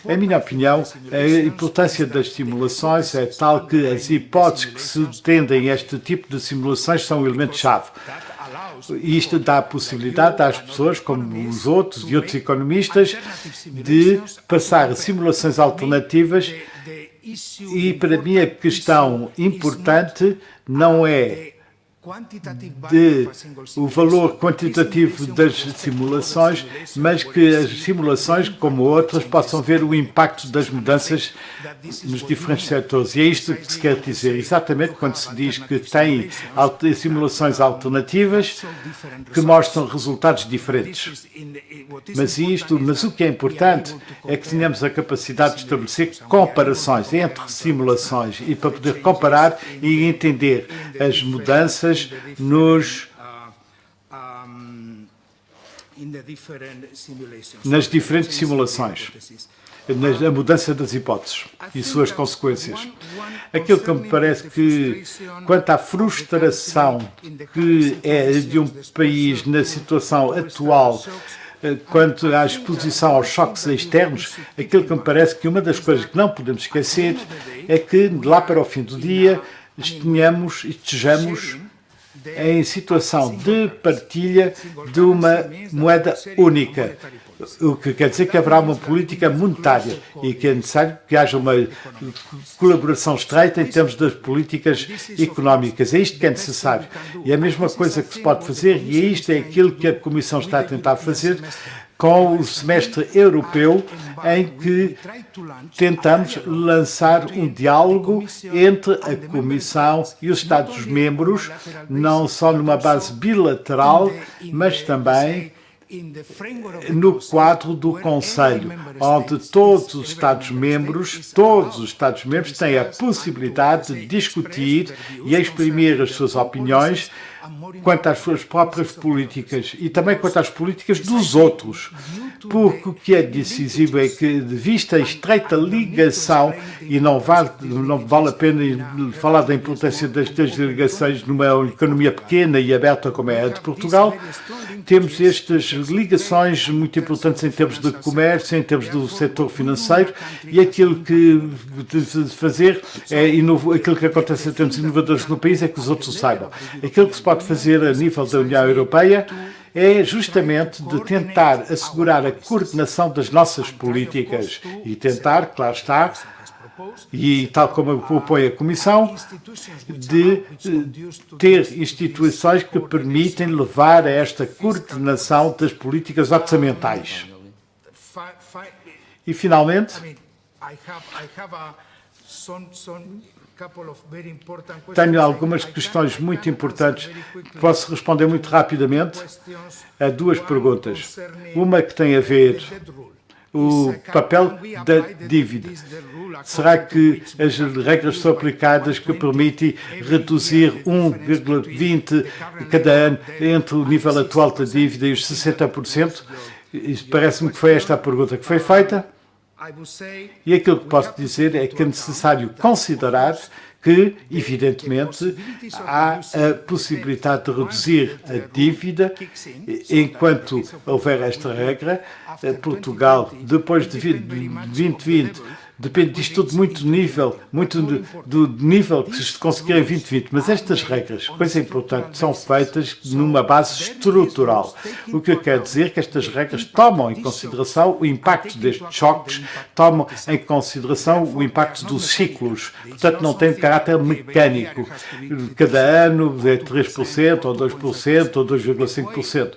em minha opinião, a importância das simulações é tal que as hipóteses que se tendem a este tipo de simulações são um elemento-chave. E isto dá a possibilidade às pessoas, como os outros e outros economistas, de passar a simulações alternativas. E, para mim, a questão importante não é o valor quantitativo das simulações, mas que as simulações, como outras, possam ver o impacto das mudanças nos diferentes setores. E é isto que se quer dizer, exatamente quando se diz que tem simulações alternativas que mostram resultados diferentes. Mas o que é importante é que tenhamos a capacidade de estabelecer comparações entre simulações e para poder comparar e entender as mudanças nas diferentes simulações, a mudança das hipóteses e suas consequências. Aquilo que me parece que, quanto à frustração que é de um país na situação atual, quanto à exposição aos choques externos, aquilo que me parece que uma das coisas que não podemos esquecer é que, lá para o fim do dia, estejamos em situação de partilha de uma moeda única, o que quer dizer que haverá uma política monetária e que é necessário que haja uma colaboração estreita em termos das políticas económicas. É isto que é necessário. E a mesma coisa que se pode fazer, e isto é aquilo que a Comissão está a tentar fazer com o semestre europeu, em que tentamos lançar um diálogo entre a Comissão e os Estados-membros, não só numa base bilateral, mas também no quadro do Conselho, onde todos os Estados-membros têm a possibilidade de discutir e exprimir as suas opiniões quanto às suas próprias políticas e também quanto às políticas dos outros. Porque o que é decisivo é que, vista a estreita ligação, e não vale a pena falar da importância destas ligações numa economia pequena e aberta como é a de Portugal, temos estas ligações muito importantes em termos de comércio, em termos do setor financeiro, e aquilo que de fazer aquilo que acontece em termos inovadores no país é que os outros saibam. Aquilo que se pode fazer a nível da União Europeia é justamente de tentar assegurar a coordenação das nossas políticas e tentar, claro está, e tal como propõe a Comissão, de ter instituições que permitem levar a esta coordenação das políticas orçamentais. E, finalmente, tenho algumas questões muito importantes. Posso responder muito rapidamente a duas perguntas. Uma que tem a ver o papel da dívida. Será que as regras são aplicadas que permitem reduzir 1,20 cada ano entre o nível atual da dívida e os 60%? Parece-me que foi esta a pergunta que foi feita. E aquilo que posso dizer é que é necessário considerar que, evidentemente, há a possibilidade de reduzir a dívida enquanto houver esta regra. Portugal, depois de 2020, depende disto tudo muito do nível que se conseguir em 2020, mas estas regras, coisa importante, são feitas numa base estrutural. O que quer dizer que estas regras tomam em consideração o impacto destes choques, tomam em consideração o impacto dos ciclos, portanto não tem caráter mecânico. Cada ano é 3%, ou 2%, ou 2,5%.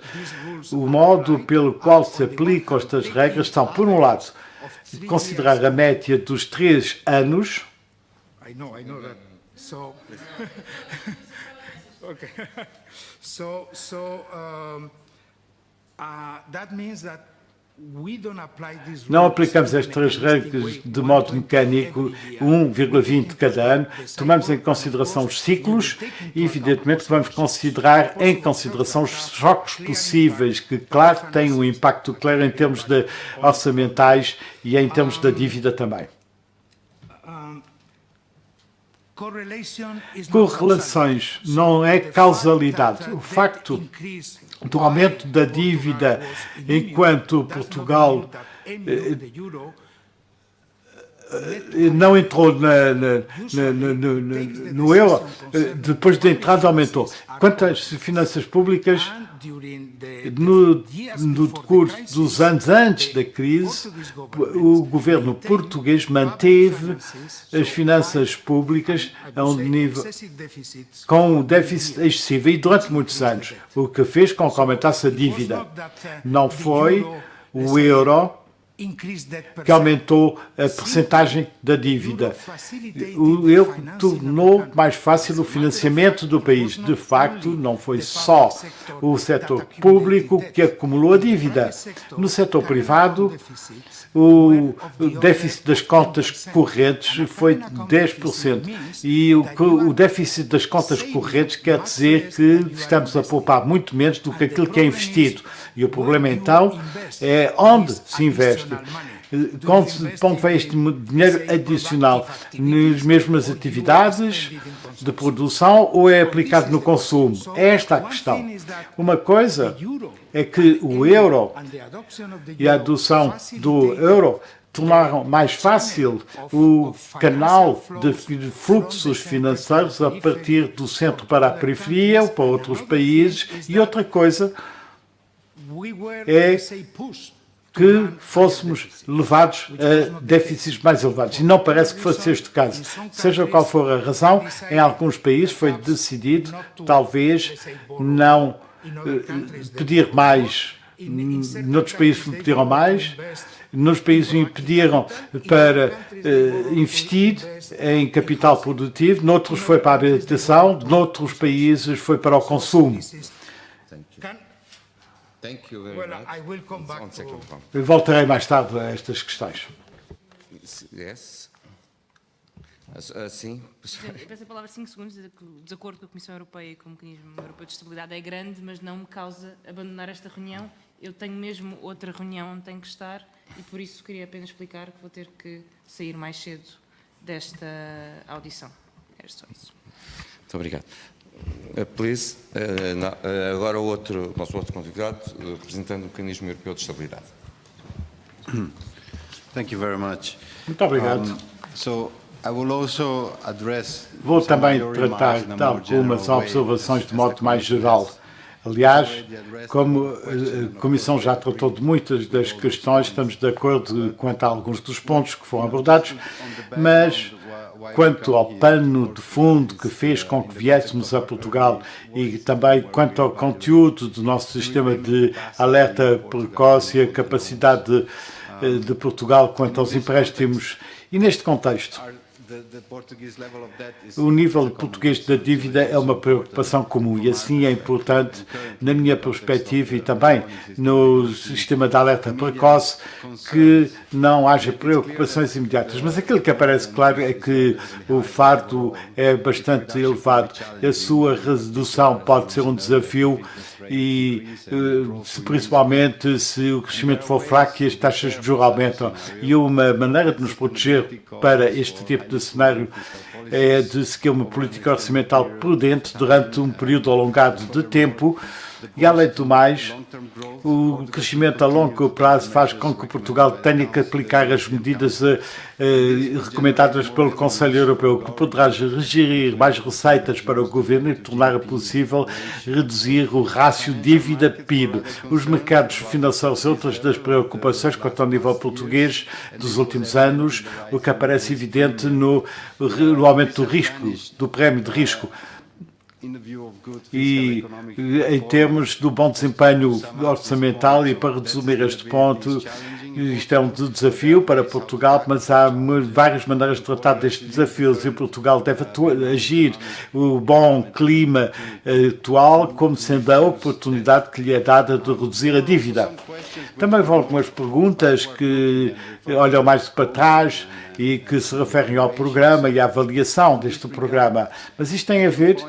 O modo pelo qual se aplicam estas regras são, por um lado, considerar a média dos 3 anos. Não aplicamos estas regras de modo mecânico, 1,20 cada ano. Tomamos em consideração os ciclos e, evidentemente, vamos considerar em consideração os choques possíveis, que, claro, têm um impacto claro em termos orçamentais e em termos da dívida também. Correlações não é causalidade. O facto do aumento da dívida enquanto Portugal não entrou no euro, depois da entrada aumentou. Quanto às finanças públicas, no decurso dos anos antes da crise, o governo português manteve as finanças públicas a um nível com um déficit excessivo e durante muitos anos, o que fez com que aumentasse a dívida. Não foi o euro que aumentou a percentagem da dívida. O euro tornou mais fácil o financiamento do país. De facto, não foi só o setor público que acumulou a dívida. No setor privado, o déficit das contas correntes foi 10%. E o déficit das contas correntes quer dizer que estamos a poupar muito menos do que aquilo que é investido. E o problema, então, é onde se investe. Onde vai este dinheiro adicional? Nas mesmas atividades de produção ou é aplicado no consumo? É esta a questão. Uma coisa é que o euro e a adoção do euro tornaram mais fácil o canal de fluxos financeiros a partir do centro para a periferia ou para outros países. E outra coisa é que fôssemos levados a déficits mais elevados. E não parece que fosse este o caso. Seja qual for a razão, em alguns países foi decidido, talvez, não pedir mais. Noutros países pediram mais. Nos países pediram para investir em capital produtivo. Noutros foi para a habitação. Noutros países foi para o consumo. Eu voltarei mais tarde a estas questões. Yes. Sim. Eu peço a palavra 5 segundos, dizer que o desacordo com a Comissão Europeia e com o Mecanismo Europeu de Estabilidade é grande, mas não me causa abandonar esta reunião. Eu tenho mesmo outra reunião onde tenho que estar e por isso queria apenas explicar que vou ter que sair mais cedo desta audição. Era só isso. Muito obrigado. Please, agora o nosso outro convidado, representando o Mecanismo Europeu de Estabilidade. Thank you very much. Muito obrigado. Vou também tratar de algumas observações de modo mais geral. Aliás, como a Comissão já tratou de muitas das questões, estamos de acordo quanto a alguns dos pontos que foram abordados, mas quanto ao pano de fundo que fez com que viéssemos a Portugal e também quanto ao conteúdo do nosso sistema de alerta precoce e a capacidade de Portugal quanto aos empréstimos, e neste contexto, o nível português da dívida é uma preocupação comum e assim é importante, na minha perspectiva e também no sistema de alerta precoce, que não haja preocupações imediatas. Mas aquilo que aparece claro é que o fardo é bastante elevado. A sua redução pode ser um desafio e principalmente se o crescimento for fraco e as taxas de juros aumentam. E uma maneira de nos proteger para este tipo de cenário é de seguir uma política orçamental prudente durante um período alongado de tempo e, além do mais, o crescimento a longo prazo faz com que Portugal tenha que aplicar as medidas recomendadas pelo Conselho Europeu, que poderá gerir mais receitas para o governo e tornar possível reduzir o rácio dívida-PIB. Os mercados financeiros são outras das preocupações quanto ao nível português dos últimos anos, o que aparece evidente no aumento do risco, do prémio de risco. E em termos do bom desempenho orçamental, e para resumir este ponto, isto é um desafio para Portugal, mas há várias maneiras de tratar destes desafios e Portugal deve agir o bom clima atual como sendo a oportunidade que lhe é dada de reduzir a dívida. Também vão algumas perguntas que olham mais para trás e que se referem ao programa e à avaliação deste programa, mas isto tem a ver.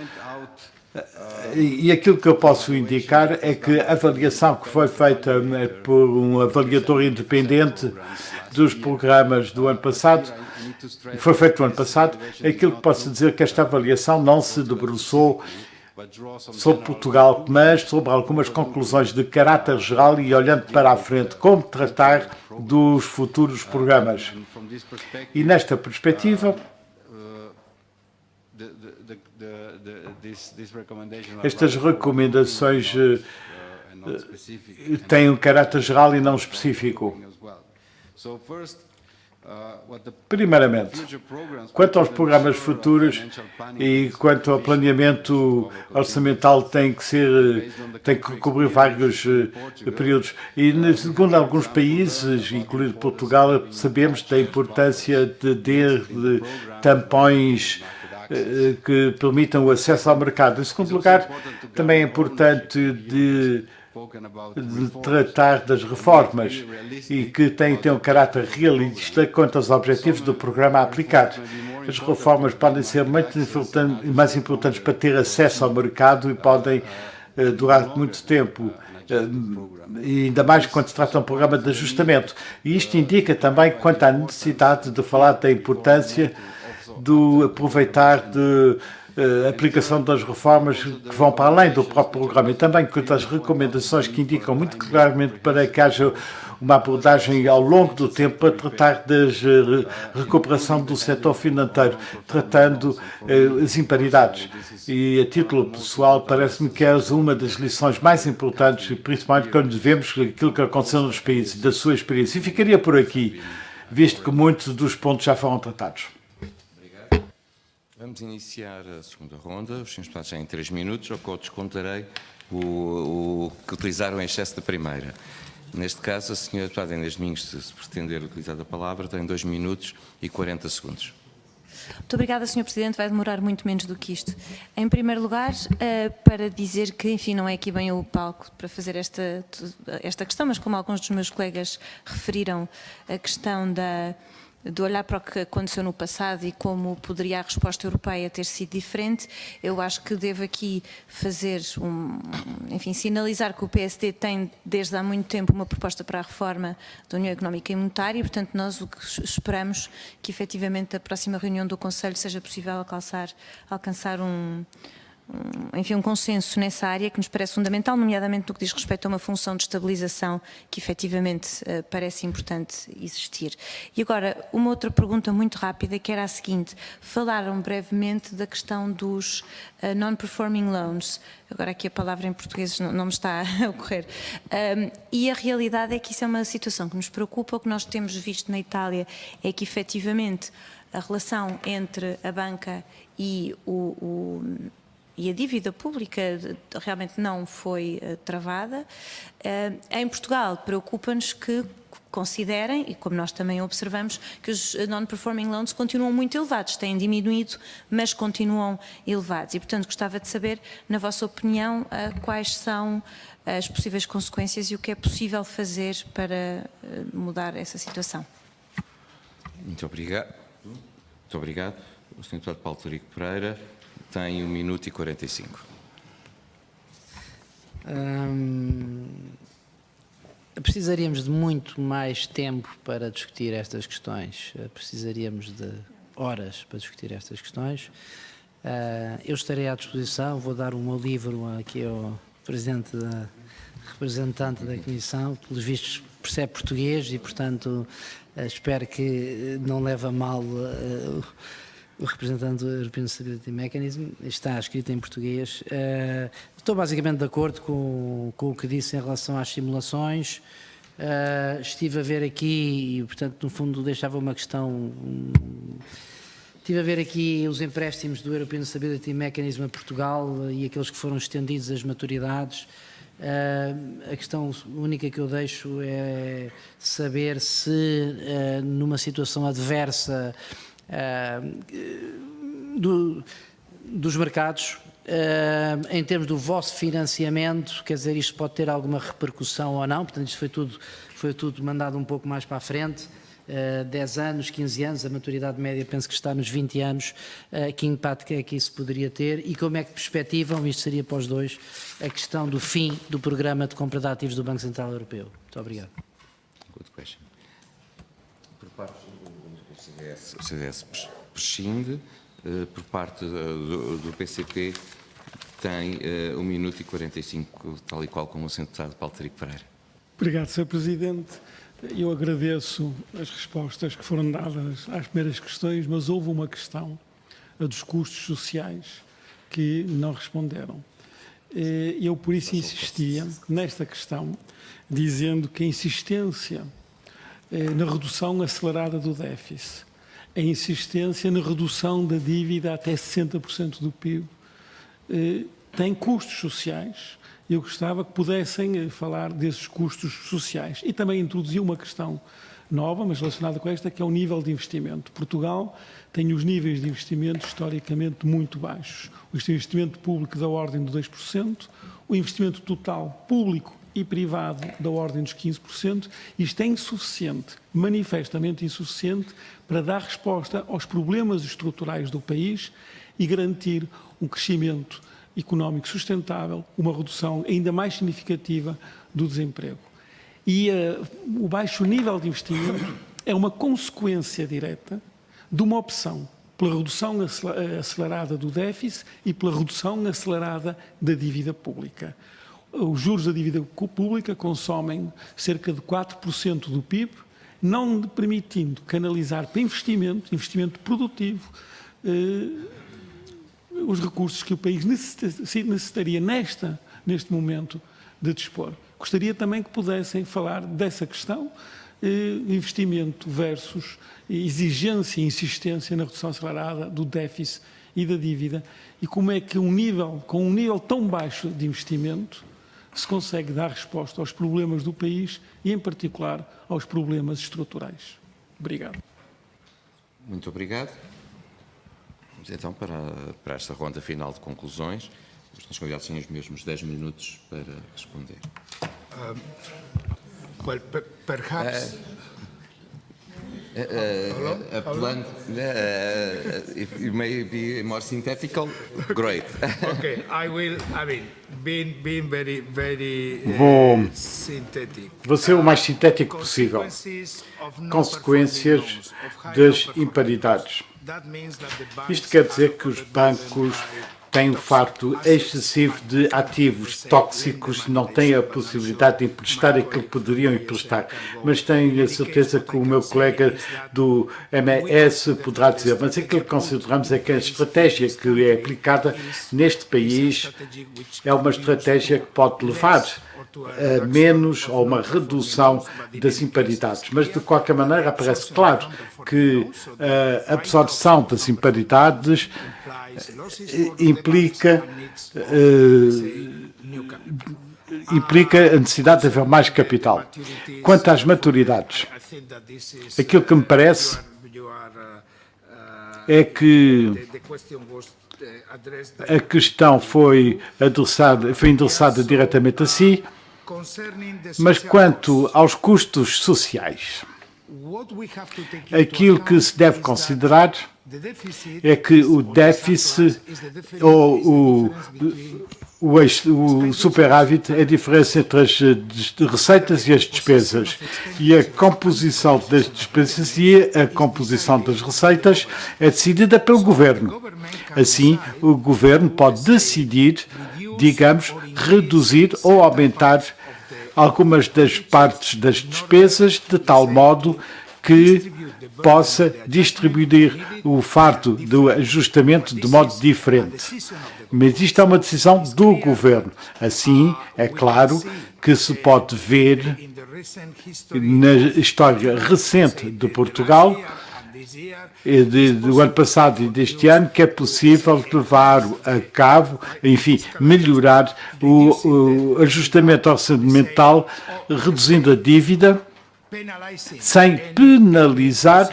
E aquilo que eu posso indicar é que a avaliação que foi feita por um avaliador independente dos programas do ano passado, foi feito no ano passado, aquilo que posso dizer é que esta avaliação não se debruçou sobre Portugal, mas sobre algumas conclusões de caráter geral e olhando para a frente, como tratar dos futuros programas. E nesta perspectiva, estas recomendações têm um caráter geral e não específico. Primeiramente, quanto aos programas futuros e quanto ao planeamento orçamental tem que cobrir vários períodos. E segundo alguns países, incluindo Portugal, sabemos da importância de tampões que permitam o acesso ao mercado. Em segundo lugar, também é importante de tratar das reformas e que têm um caráter realista quanto aos objetivos do programa a aplicar. As reformas podem ser mais importantes para ter acesso ao mercado e podem durar muito tempo, e ainda mais quando se trata de um programa de ajustamento. E isto indica também quanto à necessidade de falar da importância de aproveitar a aplicação das reformas que vão para além do próprio programa e também quanto às recomendações que indicam muito claramente para que haja uma abordagem ao longo do tempo para tratar da recuperação do setor financeiro, tratando as imparidades. E, a título pessoal, parece-me que é uma das lições mais importantes, principalmente quando vemos aquilo que aconteceu nos países, da sua experiência. E ficaria por aqui, visto que muitos dos pontos já foram tratados. Vamos iniciar a segunda ronda. Os senhores deputados têm 3 minutos, ao qual descontarei o que utilizaram em excesso da primeira. Neste caso, a senhora deputada Inês Domingos, se pretender utilizar a palavra, tem 2 minutos e 40 segundos. Muito obrigada, Sr. Presidente. Vai demorar muito menos do que isto. Em primeiro lugar, para dizer que, enfim, não é aqui bem o palco para fazer esta questão, mas como alguns dos meus colegas referiram a questão de olhar para o que aconteceu no passado e como poderia a resposta europeia ter sido diferente, eu acho que devo aqui fazer enfim, sinalizar que o PSD tem desde há muito tempo uma proposta para a reforma da União Económica e Monetária e, portanto, nós o que esperamos que efetivamente a próxima reunião do Conselho seja possível alcançar um consenso nessa área que nos parece fundamental, nomeadamente no que diz respeito a uma função de estabilização que efetivamente parece importante existir. E agora, uma outra pergunta muito rápida, que era a seguinte: falaram brevemente da questão dos non-performing loans, agora aqui a palavra em português não me está a ocorrer, e a realidade é que isso é uma situação que nos preocupa. O que nós temos visto na Itália é que efetivamente a relação entre a banca e a dívida pública realmente não foi travada. Em Portugal, preocupa-nos que considerem, e como nós também observamos, que os non-performing loans continuam muito elevados, têm diminuído, mas continuam elevados. E, portanto, gostava de saber, na vossa opinião, quais são as possíveis consequências e o que é possível fazer para mudar essa situação. Muito obrigado. Muito obrigado. O Sr. Deputado Paulo Torico Pereira tem 1 minuto e 45. Precisaríamos de muito mais tempo para discutir estas questões. Precisaríamos de horas para discutir estas questões. Eu estarei à disposição, vou dar o meu livro aqui ao representante da Comissão, pelos vistos percebe português e, portanto, espero que não leve a mal o representante do European Stability Mechanism. Está escrito em português. Estou basicamente de acordo com o que disse em relação às simulações. Estive a ver aqui, e portanto, no fundo, deixava uma questão. Estive a ver aqui os empréstimos do European Stability Mechanism a Portugal e aqueles que foram estendidos às maturidades. A questão única que eu deixo é saber se numa situação adversa dos mercados, em termos do vosso financiamento, quer dizer, isto pode ter alguma repercussão ou não. Portanto, isto foi tudo mandado um pouco mais para a frente. 10 anos, 15 anos, a maturidade média penso que está nos 20 anos, que impacto é que isso poderia ter e como é que perspectivam, isto seria para os dois, a questão do fim do programa de compra de ativos do Banco Central Europeu. Muito obrigado. Good question. Por parte do CDS prescinde, por parte do PCP tem 1 minuto e 45, tal e qual como o Sr. Deputado Paulo Torico Pereira. Obrigado, Sr. Presidente. Eu agradeço as respostas que foram dadas às primeiras questões, mas houve uma questão, a dos custos sociais, que não responderam. Eu, por isso, insistia nesta questão, dizendo que a insistência na redução acelerada do déficit, a insistência na redução da dívida até 60% do PIB, tem custos sociais. Eu gostava que pudessem falar desses custos sociais. E também introduzir uma questão nova, mas relacionada com esta, que é o nível de investimento. Portugal tem os níveis de investimento historicamente muito baixos. O investimento público da ordem de 2%, o investimento total público e privado da ordem dos 15%. Isto é insuficiente, manifestamente insuficiente, para dar resposta aos problemas estruturais do país e garantir um crescimento económico sustentável, uma redução ainda mais significativa do desemprego. E o baixo nível de investimento é uma consequência direta de uma opção pela redução acelerada do déficit e pela redução acelerada da dívida pública. Os juros da dívida pública consomem cerca de 4% do PIB, não permitindo canalizar para investimento produtivo, os recursos que o país necessitaria neste momento de dispor. Gostaria também que pudessem falar dessa questão, investimento versus exigência e insistência na redução acelerada do déficit e da dívida, e como é que com um nível tão baixo de investimento se consegue dar resposta aos problemas do país e, em particular, aos problemas estruturais. Obrigado. Muito obrigado. Vamos então para esta ronda final de conclusões. Os nossos convidados têm os mesmos 10 minutos para responder. Well, perhaps... Apelando, if you may be more synthetical, great. Okay, being very synthetic. Vou ser o mais sintético possível. Consequências das imparidades. Isto quer dizer que os bancos têm um farto excessivo de ativos tóxicos, não têm a possibilidade de emprestar aquilo que poderiam emprestar. Mas tenho a certeza que o meu colega do MES poderá dizer, mas aquilo que consideramos é que a estratégia que é aplicada neste país é uma estratégia que pode levar a menos ou uma redução das imparidades. Mas, de qualquer maneira, parece claro que a absorção das imparidades implica a necessidade de haver mais capital. Quanto às maturidades, aquilo que me parece é que a questão foi endereçada diretamente a si, mas quanto aos custos sociais, aquilo que se deve considerar é que o déficit ou o superávit é a diferença entre as receitas e as despesas, e a composição das despesas e a composição das receitas é decidida pelo Governo. Assim, o Governo pode decidir, digamos, reduzir ou aumentar algumas das partes das despesas de tal modo que possa distribuir o fardo do ajustamento de modo diferente. Mas isto é uma decisão do Governo. Assim, é claro que se pode ver na história recente de Portugal, do ano passado e deste ano, que é possível levar a cabo, enfim, melhorar o ajustamento orçamental, reduzindo a dívida, sem penalizar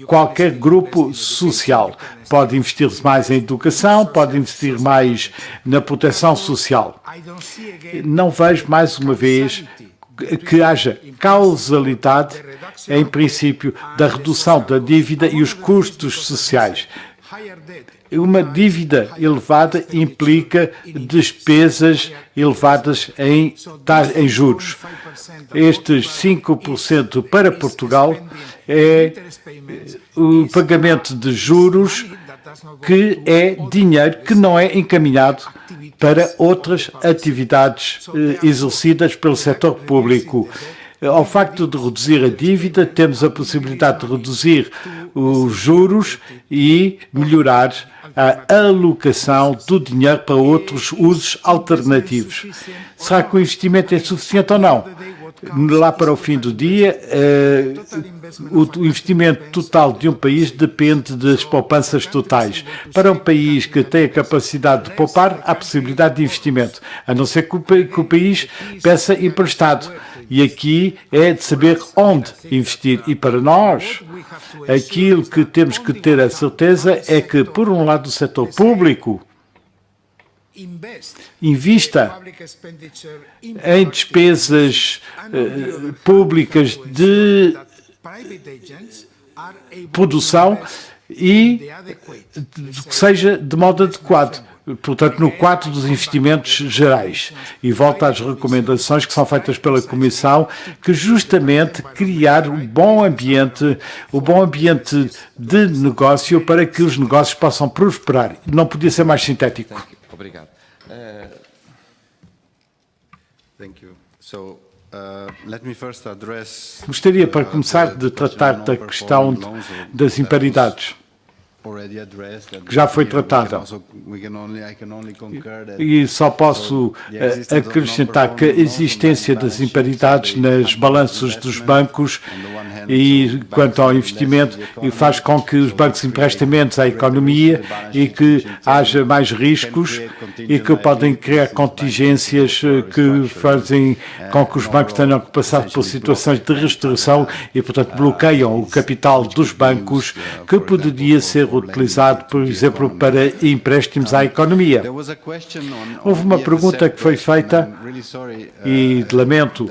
qualquer grupo social. Pode investir-se mais em educação, pode investir mais na proteção social. Não vejo, mais uma vez, que haja causalidade, em princípio, da redução da dívida e os custos sociais. Uma dívida elevada implica despesas elevadas em juros. Estes 5% para Portugal é o pagamento de juros, que é dinheiro que não é encaminhado para outras atividades exercidas pelo setor público. Ao facto de reduzir a dívida, temos a possibilidade de reduzir os juros e melhorar a alocação do dinheiro para outros usos alternativos. Será que o investimento é suficiente ou não? lá para o fim do dia, o investimento total de um país depende das poupanças totais. Para um país que tem a capacidade de poupar, há possibilidade de investimento, a não ser que o país peça emprestado. E aqui é de saber onde investir. E para nós, aquilo que temos que ter a certeza é que, por um lado, o setor público invista em despesas públicas de produção e que seja de modo adequado. Portanto, no quadro dos investimentos gerais. E volta às recomendações que são feitas pela Comissão, que justamente criar um bom ambiente de negócio para que os negócios possam prosperar. Não podia ser mais sintético. Obrigado. Gostaria, para começar, de tratar da questão das imparidades, que já foi tratada. E só posso acrescentar que a existência das imparidades nos balanços dos bancos e quanto ao investimento faz com que os bancos emprestem menos à economia e que haja mais riscos e que podem criar contingências que fazem com que os bancos tenham que passar por situações de restrição e, portanto, bloqueiam o capital dos bancos que poderia ser utilizado, por exemplo, para empréstimos à economia. Houve uma pergunta que foi feita e lamento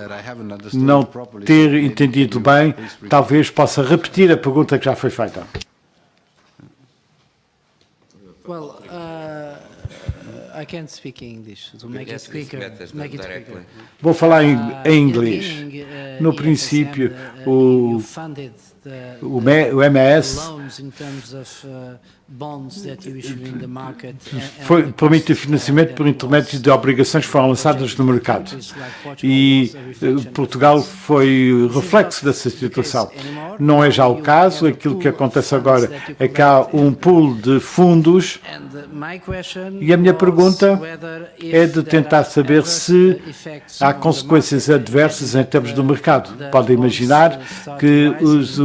não ter entendido bem. Talvez possa repetir a pergunta que já foi feita. Well, I can't speak English, to make it quicker. Vou falar em inglês. No princípio, o MS permite financiamento por intermédio de obrigações que foram lançadas no mercado. E Portugal foi reflexo dessa situação. Não é já o caso. Aquilo que acontece agora é que há um pool de fundos e a minha pergunta é de tentar saber se há consequências adversas em termos do mercado. Podem imaginar que os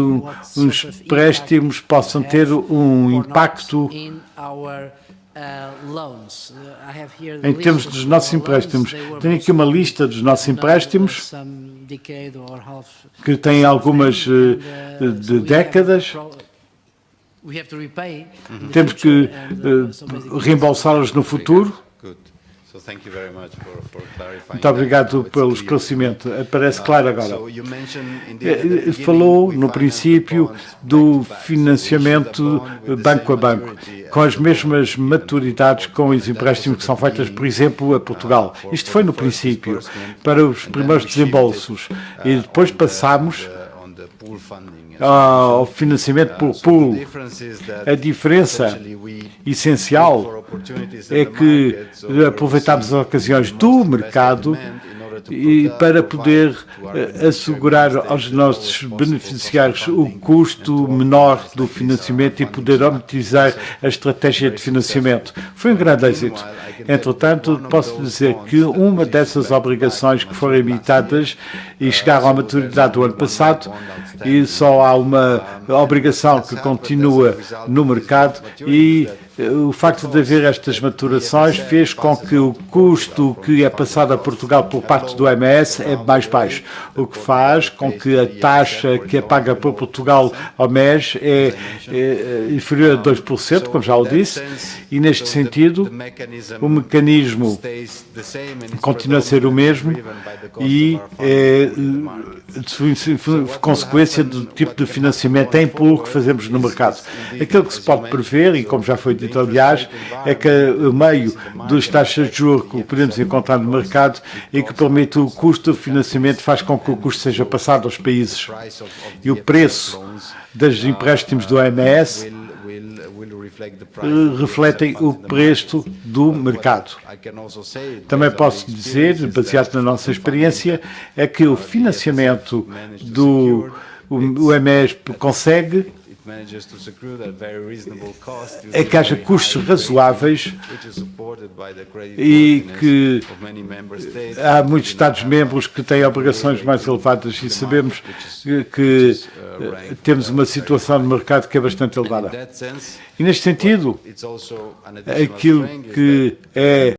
empréstimos possam ter um impacto em termos dos nossos empréstimos. Tenho aqui uma lista dos nossos empréstimos que tem algumas de décadas. Temos que reembolsá-los no futuro. Muito obrigado pelo esclarecimento. Parece claro agora. Falou, no princípio, do financiamento banco a banco, com as mesmas maturidades com os empréstimos que são feitos, por exemplo, a Portugal. Isto foi no princípio, para os primeiros desembolsos. E depois passamos ao financiamento por pool. A diferença essencial é que aproveitamos as ocasiões do mercado e para poder assegurar aos nossos beneficiários o custo menor do financiamento e poder otimizar a estratégia de financiamento. Foi um grande êxito. Entretanto, posso dizer que uma dessas obrigações que foram emitidas e chegaram à maturidade do ano passado, e só há uma obrigação que continua no mercado, e o facto de haver estas maturações fez com que o custo que é passado a Portugal por parte do MS é mais baixo, o que faz com que a taxa que é paga por Portugal ao mês é inferior a 2%, como já o disse, e neste sentido o mecanismo continua a ser o mesmo e é consequência do tipo de financiamento em pool que fazemos no mercado. Aquilo que se pode prever, e como já foi dito aliás, é que o meio das taxas de juros que podemos encontrar no mercado e que permite o custo do financiamento faz com que o custo seja passado aos países. E o preço dos empréstimos do OMS refletem o preço do mercado. Também posso dizer, baseado na nossa experiência, é que o financiamento do OMS consegue é que haja custos razoáveis e que há muitos Estados-membros que têm obrigações mais elevadas e sabemos que temos uma situação no mercado que é bastante elevada. E neste sentido, aquilo que é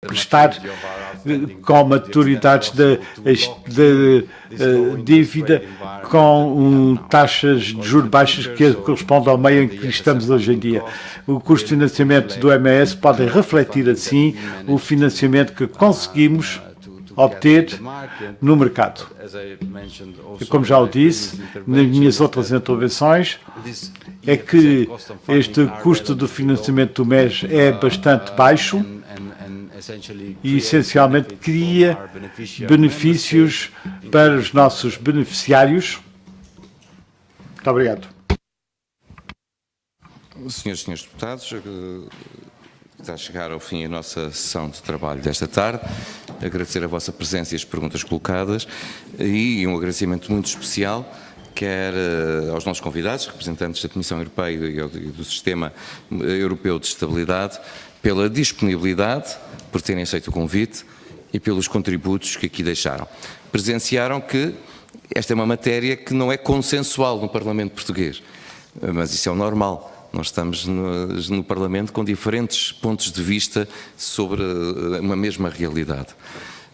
prestar com maturidades da dívida com taxas de juros baixas que correspondem ao meio em que estamos hoje em dia. O custo de financiamento do MS pode refletir assim o financiamento que conseguimos obter no mercado. E como já o disse nas minhas outras intervenções, é que este custo do financiamento do MES é bastante baixo e, essencialmente, cria benefícios para os nossos beneficiários. Muito obrigado. Senhoras e senhores deputados, está a chegar ao fim a nossa sessão de trabalho desta tarde. Agradecer a vossa presença e as perguntas colocadas e um agradecimento muito especial quer aos nossos convidados, representantes da Comissão Europeia e do Sistema Europeu de Estabilidade, pela disponibilidade, por terem aceito o convite e pelos contributos que aqui deixaram. Presenciaram que esta é uma matéria que não é consensual no Parlamento português, mas isso é o normal. Nós estamos no Parlamento com diferentes pontos de vista sobre uma mesma realidade.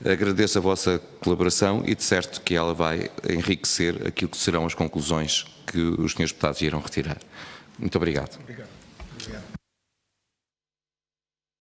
Agradeço a vossa colaboração e de certo que ela vai enriquecer aquilo que serão as conclusões que os senhores deputados irão retirar. Muito obrigado.